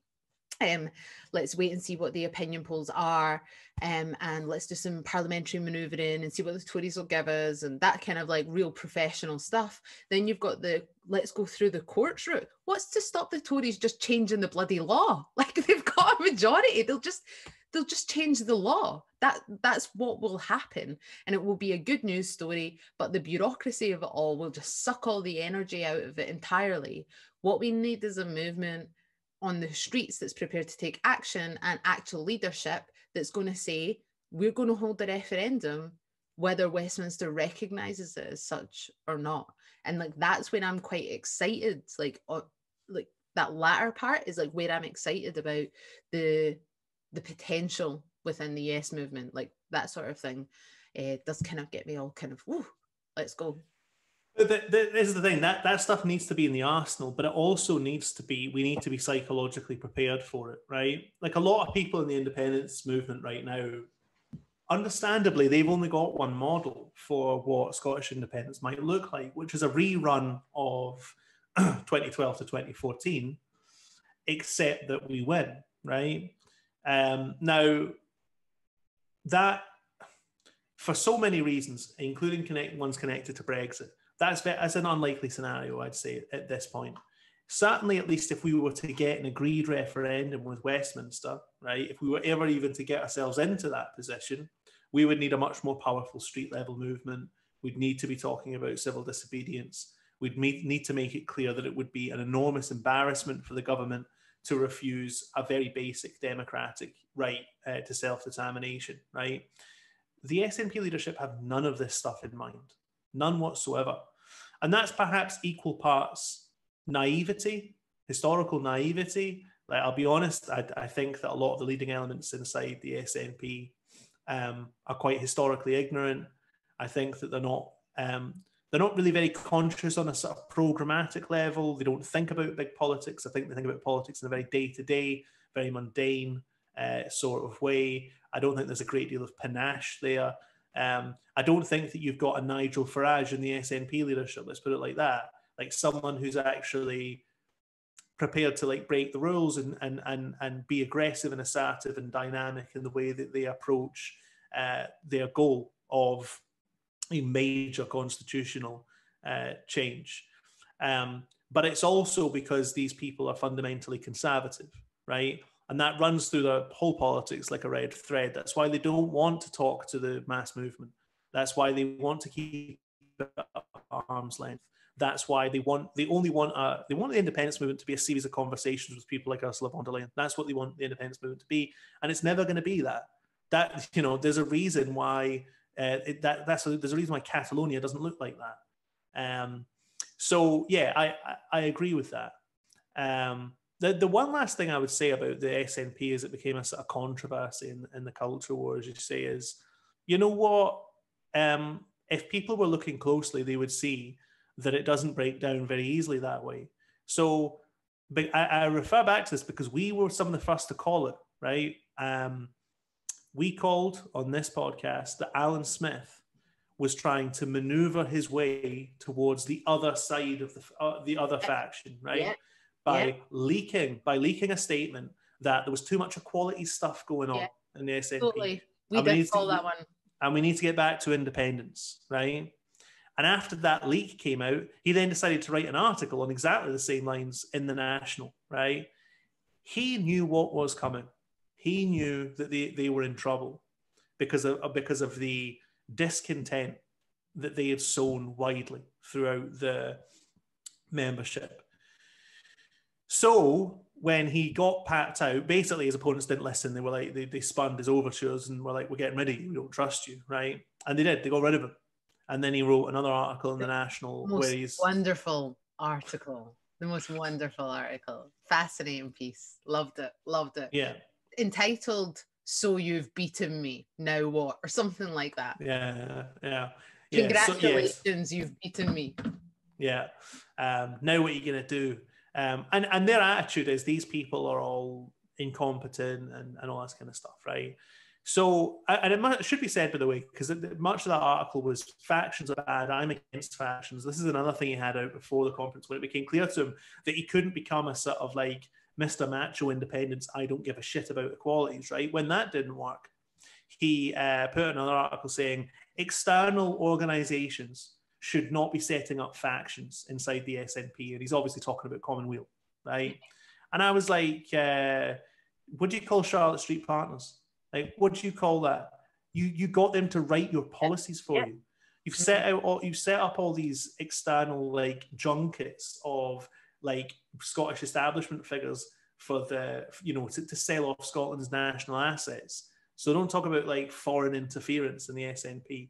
let's wait and see what the opinion polls are, and let's do some parliamentary manoeuvring and see what the Tories will give us, and that kind of like real professional stuff. Then you've got the let's go through the courts route. What's to stop the Tories just changing the bloody law? Like, they've got a majority, they'll just change the law. That's what will happen, and it will be a good news story, but the bureaucracy of it all will just suck all the energy out of it entirely. What we need is a movement on the streets that's prepared to take action, and actual leadership that's going to say, we're going to hold the referendum whether Westminster recognises it as such or not. And like, that's when I'm quite excited. Like that latter part is like where I'm excited about the potential within the Yes movement. Like, that sort of thing does kind of get me all kind of, woo, let's go. This is the thing, that stuff needs to be in the arsenal, but it also needs to be, we need to be psychologically prepared for it, right? Like, a lot of people in the independence movement right now, understandably, they've only got one model for what Scottish independence might look like, which is a rerun of 2012 to 2014, except that we win, right? Now, that, for so many reasons, including ones connected to Brexit, that's an unlikely scenario, I'd say, at this point. Certainly, at least if we were to get an agreed referendum with Westminster, right, if we were ever even to get ourselves into that position, we would need a much more powerful street-level movement. We'd need to be talking about civil disobedience. We'd need to make it clear that it would be an enormous embarrassment for the government to refuse a very basic democratic right to self-determination, right? The SNP leadership have none of this stuff in mind, none whatsoever. And that's perhaps equal parts naivety, historical naivety. Like, I'll be honest, I think that a lot of the leading elements inside the SNP are quite historically ignorant. I think that they're not really very conscious on a sort of programmatic level. They don't think about big politics. I think they think about politics in a very day-to-day, very mundane sort of way. I don't think there's a great deal of panache there. I don't think that you've got a Nigel Farage in the SNP leadership, let's put it like that, like someone who's actually prepared to like break the rules and be aggressive and assertive and dynamic in the way that they approach their goal of a major constitutional change. But it's also because these people are fundamentally conservative, right? And that runs through the whole politics like a red thread. That's why they don't want to talk to the mass movement. That's why they want to keep it at arm's length. That's why they want the independence movement to be a series of conversations with people like Ursula von der Leyen. That's what they want the independence movement to be, and it's never going to be that. That, you know, there's a reason why there's a reason why Catalonia doesn't look like that. So yeah, I agree with that. The one last thing I would say about the SNP is it became a sort of controversy in the culture war, as you say, is, you know what? If people were looking closely, they would see that it doesn't break down very easily that way. So but I refer back to this because we were some of the first to call it, right? We called on this podcast that Alan Smith was trying to maneuver his way towards the other side of the other faction, right? Yeah. By leaking a statement that there was too much equality stuff going on in the SNP. Totally. We did call that one. And we need to get back to independence, right? And after that leak came out, he then decided to write an article on exactly the same lines in the National, right? He knew what was coming. He knew that they were in trouble because of the discontent that they had sown widely throughout the membership. So when he got packed out, basically his opponents didn't listen. They were like, they spun his overtures and were like, we're getting rid of you. We don't trust you, right? And they did. They got rid of him. And then he wrote another article in the National where he's... Wonderful article. The most wonderful article. Fascinating piece. Loved it. Loved it. Yeah. Entitled so you've beaten me, now what? Or something like that. Yeah. Congratulations, you've beaten me. Yeah. Now what are you going to do? And their attitude is these people are all incompetent and all this kind of stuff, right? So, and it should be said, by the way, because much of that article was factions are bad, I'm against factions. This is another thing he had out before the conference when it became clear to him that he couldn't become a sort of like Mr. Macho Independence, I don't give a shit about equalities, right? When that didn't work, he put another article saying external organizations should not be setting up factions inside the SNP. And he's obviously talking about Commonweal, right? And I was like, what do you call Charlotte Street Partners? Like, what do you call that? You got them to write your policies for you. You've set up all these external like junkets of like Scottish establishment figures for the, you know, to sell off Scotland's national assets. So don't talk about like foreign interference in the SNP.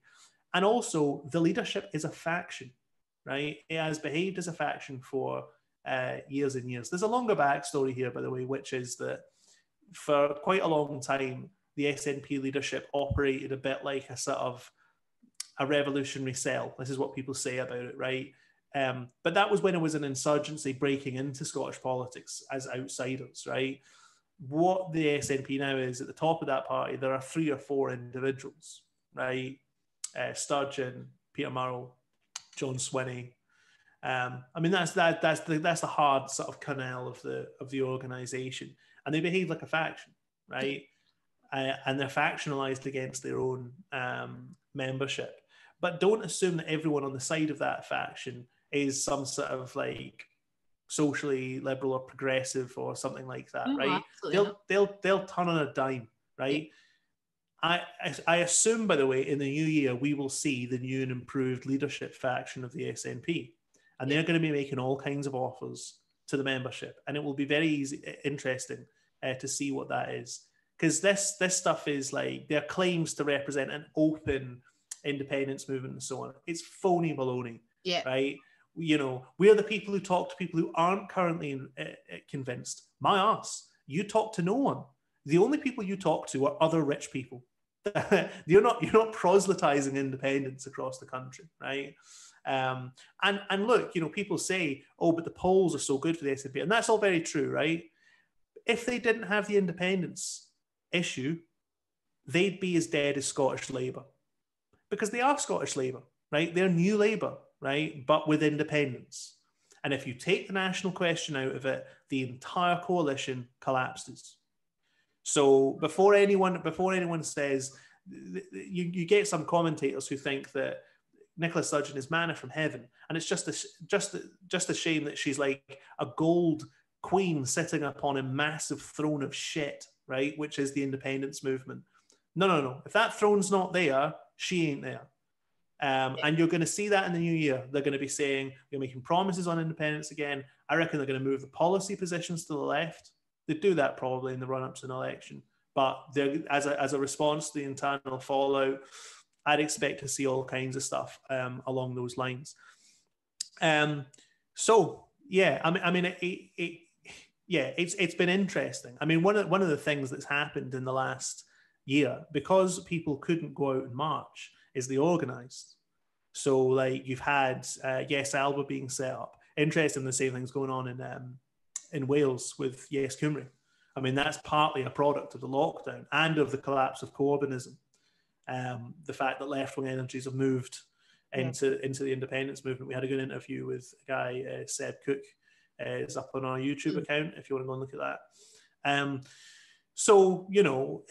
And also the leadership is a faction, right? It has behaved as a faction for years and years. There's a longer backstory here, by the way, which is that for quite a long time, the SNP leadership operated a bit like a sort of a revolutionary cell. This is what people say about it, right? But that was when it was an insurgency breaking into Scottish politics as outsiders, right? What the SNP now is, at the top of that party, there are 3 or 4 individuals, right? Sturgeon, Peter Murrell, John Swinney. I mean, that's the hard sort of kernel of the organisation, and they behave like a faction, right? And they're factionalized against their own membership. But don't assume that everyone on the side of that faction is some sort of like socially liberal or progressive or something like that, right? They'll turn on a dime, right? I assume, by the way, in the new year we will see the new and improved leadership faction of the SNP, and they're going to be making all kinds of offers to the membership, and it will be very interesting to see what that is. Because this stuff is like their claims to represent an open independence movement and so on. It's phony baloney, right? You know, we're the people who talk to people who aren't currently convinced. My ass, you talk to no one. The only people you talk to are other rich people. You're not proselytizing independence across the country, right? And look, you know, people say, oh, but the polls are so good for the SNP, and that's all very true, right? If they didn't have the independence issue, they'd be as dead as Scottish Labour, because they are Scottish Labour, right? They're New Labour, right? But with independence. And if you take the national question out of it, the entire coalition collapses. So before anyone says, you get some commentators who think that Nicola Sturgeon is manna from heaven, and it's just a shame that she's like a gold queen sitting upon a massive throne of shit, right? Which is the independence movement. No. If that throne's not there, she ain't there. And you're going to see that in the new year. They're going to be saying, we're making promises on independence again. I reckon they're going to move the policy positions to the left. They do that probably in the run-up to an election. But as a response to the internal fallout, I'd expect to see all kinds of stuff along those lines. So, yeah, I mean, it's been interesting. I mean, one of the things that's happened in the last year, because people couldn't go out in March, is they organised. So, like, you've had Yes Alba being set up. Interesting, the same thing's going on in Wales with Yes Cymru. I mean, that's partly a product of the lockdown and of the collapse of Corbynism. The fact that left-wing energies have moved into the independence movement. We had a good interview with a guy, Seb Cook, is up on our YouTube account if you want to go and look at that. So, you know,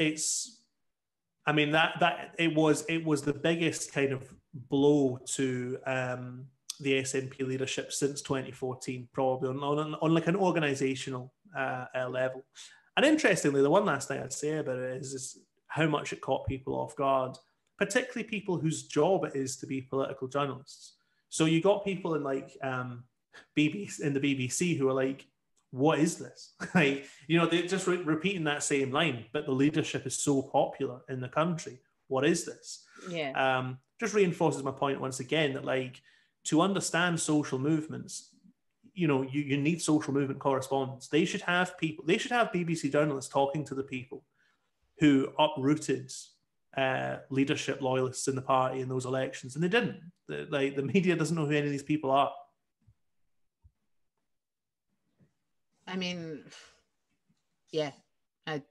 I mean, that it was the biggest kind of blow to the SNP leadership since 2014, probably on like an organisational level. And interestingly, the one last thing I'd say about it is how much it caught people off guard, particularly people whose job it is to be political journalists. So you got people in like the BBC who are like, what is this? Like, you know, they're just repeating that same line, but the leadership is so popular in the country. What is this? Yeah. Just reinforces my point once again that, like, to understand social movements, you know, you need social movement correspondents. They should have BBC journalists talking to the people who uprooted leadership loyalists in the party in those elections, and they didn't. The media doesn't know who any of these people are. I mean, yeah, I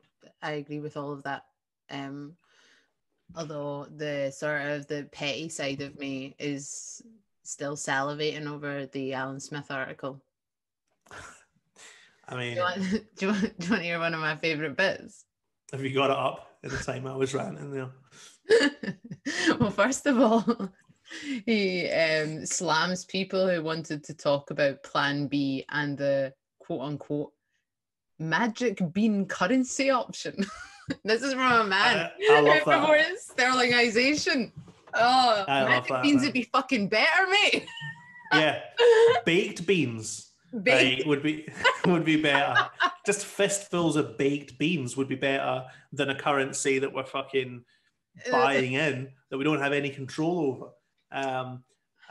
agree with all of that. Although the sort of the petty side of me is still salivating over the Alan Smith article. I mean, do you want to hear one of my favourite bits? Have you got it up in the time I was ranting there? Well, first of all, he slams people who wanted to talk about Plan B and the quote-unquote magic bean currency option. This is from a man I love before that. his sterlingization. Oh, I love magic that, beans man. would be fucking better, mate. Yeah, baked beans would be better. Just fistfuls of baked beans would be better than a currency that we're fucking buying in that we don't have any control over.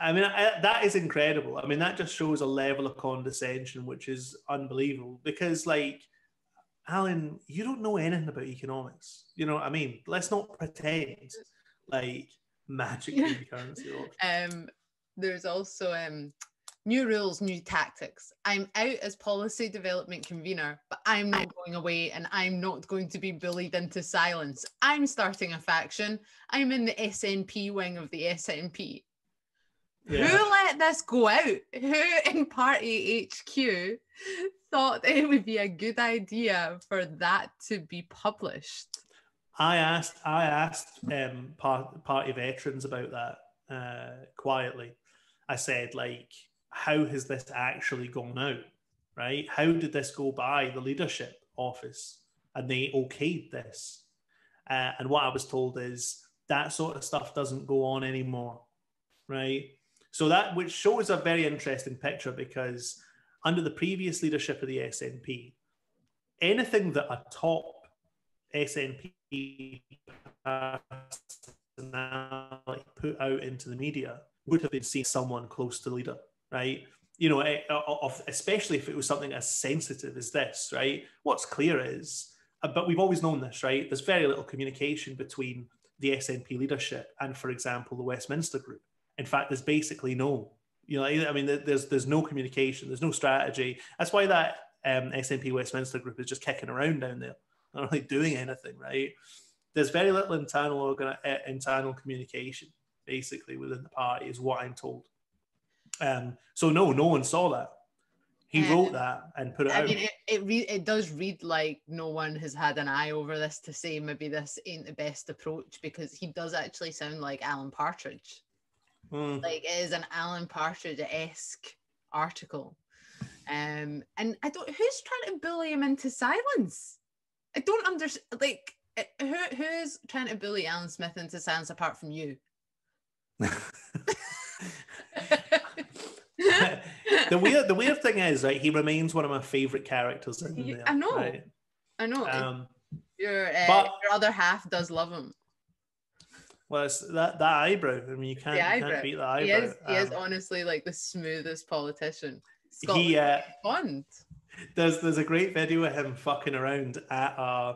I mean, that is incredible. I mean, that just shows a level of condescension which is unbelievable. Because, like, Alan, you don't know anything about economics. You know what I mean? Let's not pretend like magic bean currency option. There's also new rules, new tactics. I'm out as policy development convener, but I'm not going away and I'm not going to be bullied into silence. I'm starting a faction. I'm in the SNP wing of the SNP. Yeah. Who let this go out? Who in Party HQ thought it would be a good idea for that to be published? I asked party veterans about that quietly. I said, like, how has this actually gone out, right? How did this go by the leadership office and they okayed this? And what I was told is that sort of stuff doesn't go on anymore, right? So that, which shows a very interesting picture, because under the previous leadership of the SNP, anything that a top SNP personality put out into the media would have been seen someone close to the leader, right? You know, especially if it was something as sensitive as this, right? What's clear is, but we've always known this, right? There's very little communication between the SNP leadership and, for example, the Westminster group. In fact, there's basically no, you know, I mean, there's no communication, there's no strategy. That's why that SNP Westminster group is just kicking around down there, not really doing anything, right? There's very little internal communication, basically, within the party, is what I'm told. So no one saw that. He wrote that and put it out. I mean, it does read like no one has had an eye over this to say maybe this ain't the best approach, because he does actually sound like Alan Partridge. Like, it is an Alan Partridge-esque article. And I don't, who's trying to bully him into silence? I don't understand, like, who is trying to bully Alan Smith into silence apart from you? The weird thing is, right, he remains one of my favourite characters in there. I know. Right? I know. Your other half does love him. Well, it's that eyebrow. I mean, you can't beat the eyebrow. He is honestly like the smoothest politician. Fun. There's a great video of him fucking around at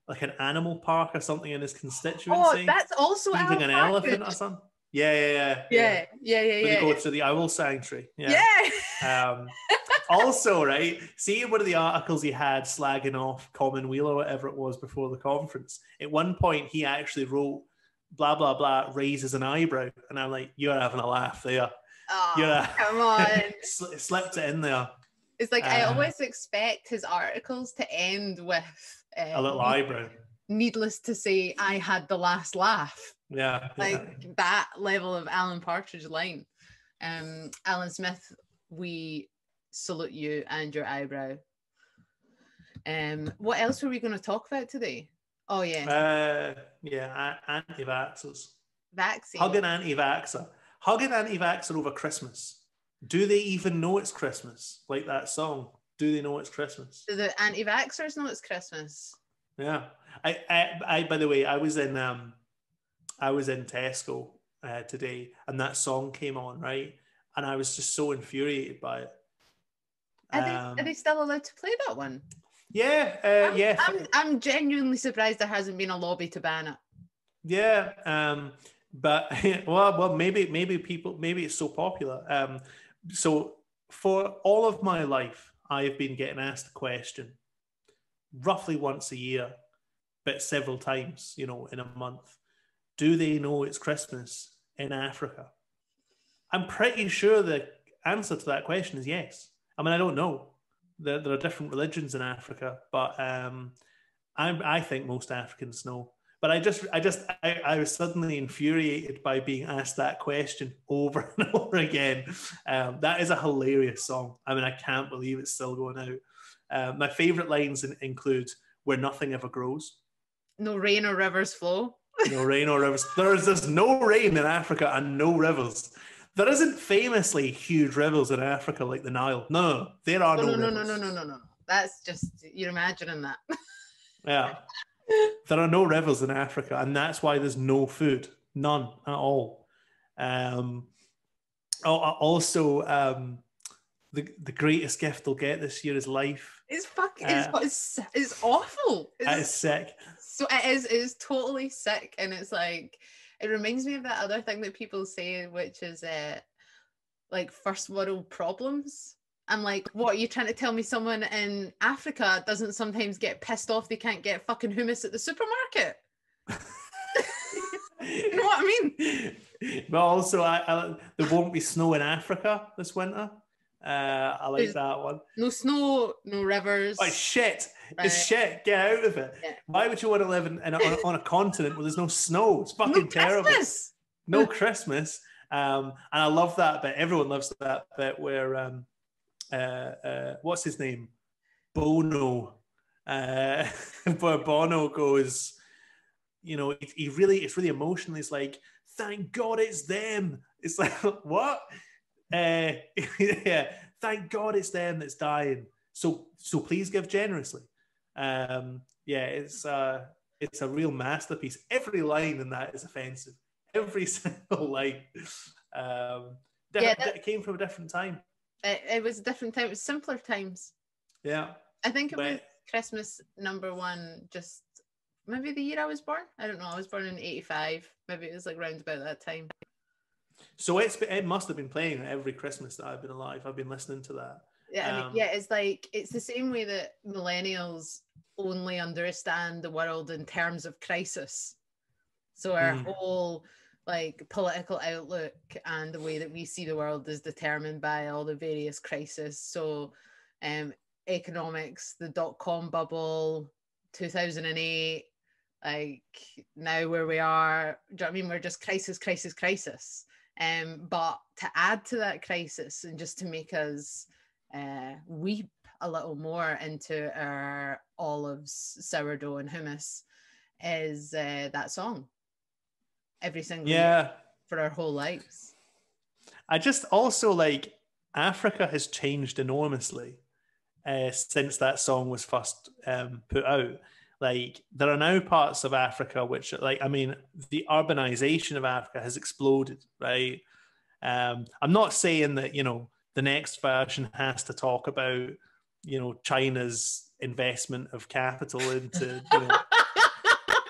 like an animal park or something in his constituency. Oh, that's also feeding an elephant or something. Yeah. When they go to the owl sanctuary. Yeah. Also, right, see one of the articles he had slagging off Commonweal or whatever it was before the conference. At one point, he actually wrote, blah, blah, blah, raises an eyebrow. And I'm like, you're having a laugh there. Oh, come on. Slipped it in there. It's like, I always expect his articles to end with a little eyebrow. Needless to say, I had the last laugh. Yeah. Like that level of Alan Partridge line. Alan Smith, we salute you and your eyebrow. What else were we going to talk about today? Oh, yeah. Anti-vaxxers. Vaccine. Hug an anti-vaxxer. Hug an anti-vaxxer over Christmas. Do they even know it's Christmas? Like that song. Do they know it's Christmas? Do the anti-vaxxers know it's Christmas? Yeah. I by the way, I was in Tesco today, and that song came on, right? And I was just so infuriated by it. Are they still allowed to play that one? Yeah. I'm genuinely surprised there hasn't been a lobby to ban it. Yeah. But well, maybe it's so popular. So for all of my life, I've been getting asked a question roughly once a year, but several times, in a month. Do they know it's Christmas in Africa? I'm pretty sure the answer to that question is yes. I mean, I don't know. There are different religions in Africa, but I think most Africans know. But I was suddenly infuriated by being asked that question over and over again. That is a hilarious song. I mean, I can't believe it's still going out. My favorite lines include "Where nothing ever grows." No rain or rivers flow. No rain or rivers. There's no rain in Africa and no rivers. There isn't famously huge rivers in Africa like the Nile. No. There are no rivers. No. That's just, you're imagining that. Yeah. There are no rivers in Africa, and that's why there's no food. None at all. Also, the greatest gift they'll get this year is life. It's it's awful. It's sick. So it is totally sick, and it's like, it reminds me of that other thing that people say, which is like first world problems. I'm like, what are you trying to tell me? Someone in Africa doesn't sometimes get pissed off they can't get fucking hummus at the supermarket? You know what I mean? But also, there won't be snow in Africa this winter. I like There's that one. No snow, no rivers. Oh, shit. Right. It's shit. Get out of it. Yeah. Why would you want to live on a continent where there's no snow? It's fucking terrible. Christmas. No Christmas. And I love that bit. Everyone loves that bit where, what's his name? Bono. Where Bono goes, it's really emotional. He's like, thank God it's them. It's like, what? Yeah, thank God it's them that's dying. So please give generously. It's a real masterpiece. Every line in that is offensive. Every single line. It came from a different time. It was a different time. It was simpler times. Yeah. I think it was Christmas #1, just maybe the year I was born. I don't know. I was born in 85. Maybe it was like round about that time. So it must have been playing every Christmas that I've been alive. I've been listening to that. Yeah, it's like, it's the same way that millennials only understand the world in terms of crisis. So our whole like political outlook and the way that we see the world is determined by all the various crises. So economics, the dot-com bubble, 2008, like now where we are, do you know what I mean? We're just crisis. But to add to that crisis and just to make us weep a little more into our olives, sourdough and hummus is that song every single year for our whole lives. I just also like, Africa has changed enormously since that song was first put out. Like, there are now parts of Africa which, like, I mean, the urbanization of Africa has exploded, right? I'm not saying that, the next version has to talk about, China's investment of capital into,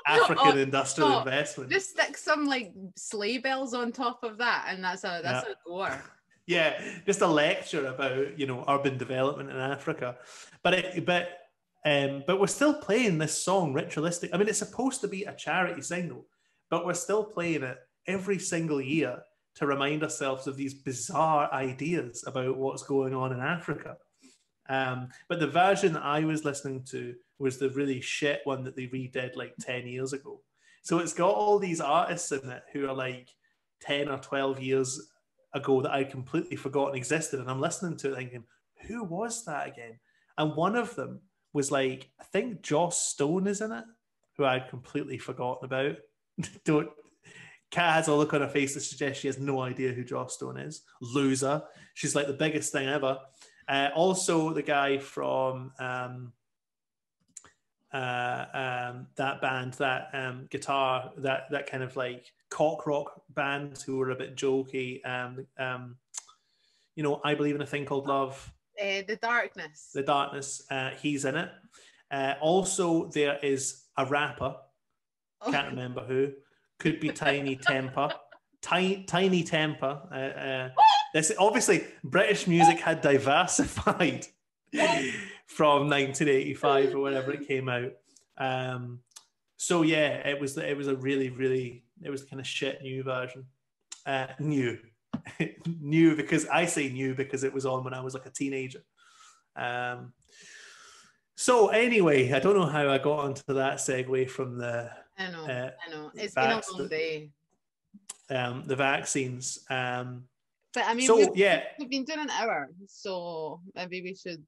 African industrial investment. Just stick some like sleigh bells on top of that, and that's a goer. Yeah, just a lecture about urban development in Africa, but we're still playing this song, Ritualistic. I mean, it's supposed to be a charity single, but we're still playing it every single year to remind ourselves of these bizarre ideas about what's going on in Africa. But the version that I was listening to was the really shit one that they redid like 10 years ago. So it's got all these artists in it who are like 10 or 12 years ago that I'd completely forgotten existed. And I'm listening to it thinking, who was that again? And one of them was like, I think Joss Stone is in it, who I'd completely forgotten about. Kat has a look on her face that suggests she has no idea who Joss Stone is. Loser. She's like the biggest thing ever. Also, the guy from that band, that guitar, that kind of like cock rock band who were a bit jokey. I Believe in a Thing Called Love. The Darkness. The Darkness. He's in it. Also, there is a rapper. Can't remember who. Could be Tiny Temper. Tiny Temper. This obviously British music had diversified from 1985 or whenever it came out. So yeah, it was a really it was kind of shit new version. New because I say new because it was on when I was like a teenager. So anyway, I don't know how I got onto that segue from the. I know. It's been a long day. The vaccines. But I mean, so we've been doing an hour, so maybe we should.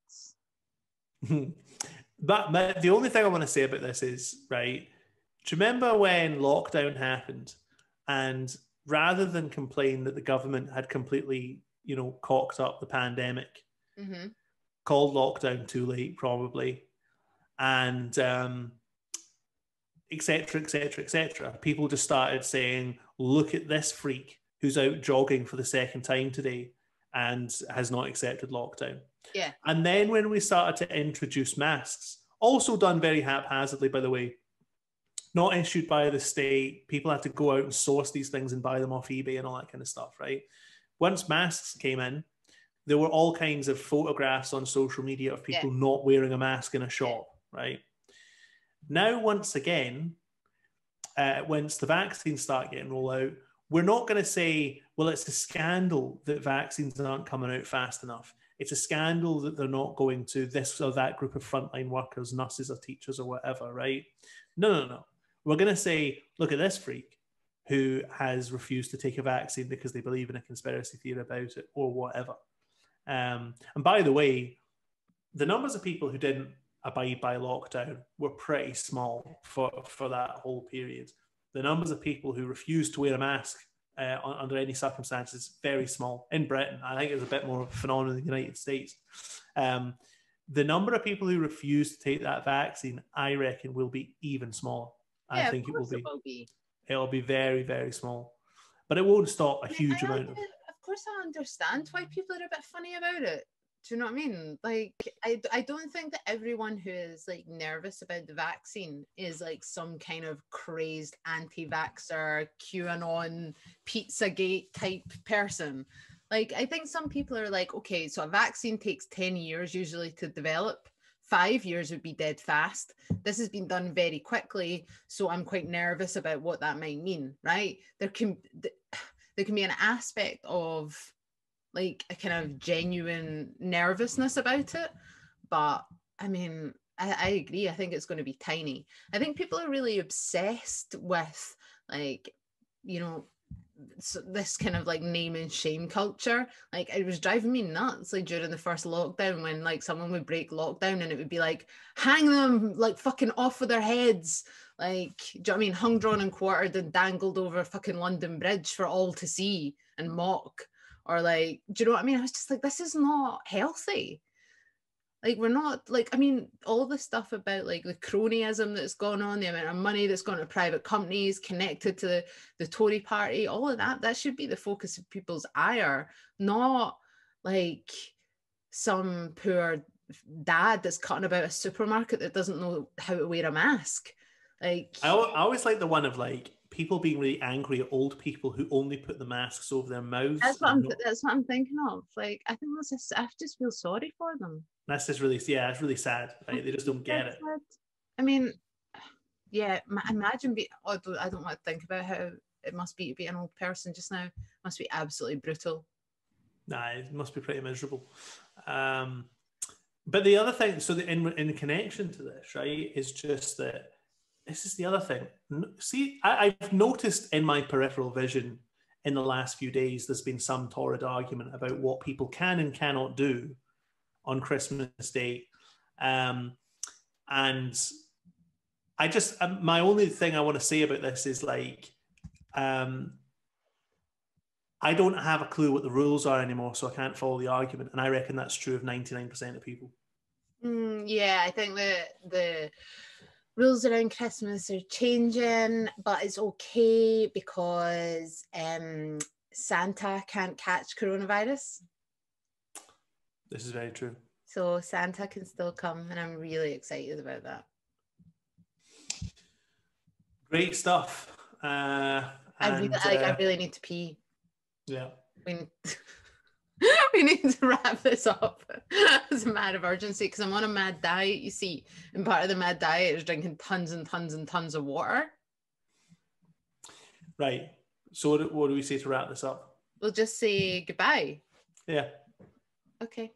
But the only thing I want to say about this is, right, do you remember when lockdown happened, and rather than complain that the government had completely, cocked up the pandemic, called lockdown too late probably, and etc., people just started saying, look at this freak who's out jogging for the second time today and has not accepted lockdown. Yeah. And then when we started to introduce masks, also done very haphazardly, by the way, not issued by the state, people had to go out and source these things and buy them off eBay and all that kind of stuff, right? Once masks came in, there were all kinds of photographs on social media of people not wearing a mask in a shop, right? Now, once again, once the vaccines start getting rolled out, we're not going to say, well, it's a scandal that vaccines aren't coming out fast enough. It's a scandal that they're not going to this or that group of frontline workers, nurses or teachers or whatever, right? No. We're going to say, look at this freak who has refused to take a vaccine because they believe in a conspiracy theory about it or whatever. And by the way, the numbers of people who didn't abide by lockdown were pretty small for that whole period. The numbers of people who refused to wear a mask under any circumstances, very small. In Britain, I think it's a bit more of a phenomenon in the United States. The number of people who refuse to take that vaccine, I reckon, will be even smaller. I think it will be. It'll be very, very small. But it won't stop a huge amount of... Of course, I understand why people are a bit funny about it. Do you know what I mean? Like, I don't think that everyone who is like nervous about the vaccine is like some kind of crazed anti-vaxxer, QAnon, Pizzagate type person. Like, I think some people are like, okay, so a vaccine takes 10 years usually to develop. 5 years would be dead fast. This has been done very quickly, so I'm quite nervous about what that might mean, right? There can be an aspect of like a kind of genuine nervousness about it, but I mean, I agree. I think it's going to be tiny. I think people are really obsessed with like, this kind of like name and shame culture. Like, it was driving me nuts like during the first lockdown when like someone would break lockdown and it would be like, hang them like fucking off with their heads, like, do you know what I mean, hung, drawn and quartered and dangled over fucking London Bridge for all to see and mock. Or like, do you know what I mean? I was just like, this is not healthy. Like, we're not like, I mean, all the stuff about like the cronyism that's gone on, the amount of money that's gone to private companies connected to the Tory party, all of that should be the focus of people's ire, not like some poor dad that's cutting about a supermarket that doesn't know how to wear a mask. Like, I always like the one of like people being really angry at old people who only put the masks over their mouths. That's what I'm thinking of. Like, I think I just feel sorry for them. That's just really, it's really sad. Right? They just don't get it. I mean, yeah, imagine I don't want to think about how it must be to be an old person just now. It must be absolutely brutal. Nah, it must be pretty miserable. But the other thing, so in connection to this, right, is just that this is the other thing. See, I've noticed in my peripheral vision in the last few days, there's been some torrid argument about what people can and cannot do on Christmas Day. And I just, my only thing I want to say about this is like, I don't have a clue what the rules are anymore, so I can't follow the argument. And I reckon that's true of 99% of people. Yeah, I think the rules around Christmas are changing, but it's okay because Santa can't catch coronavirus. This is very true. So Santa can still come, and I'm really excited about that. Great stuff. I really need to pee. Yeah. We need to wrap this up as a matter of urgency because I'm on a mad diet, you see, and part of the mad diet is drinking tons and tons and tons of water. Right. So what do we say to wrap this up? We'll just say goodbye. Yeah. Okay.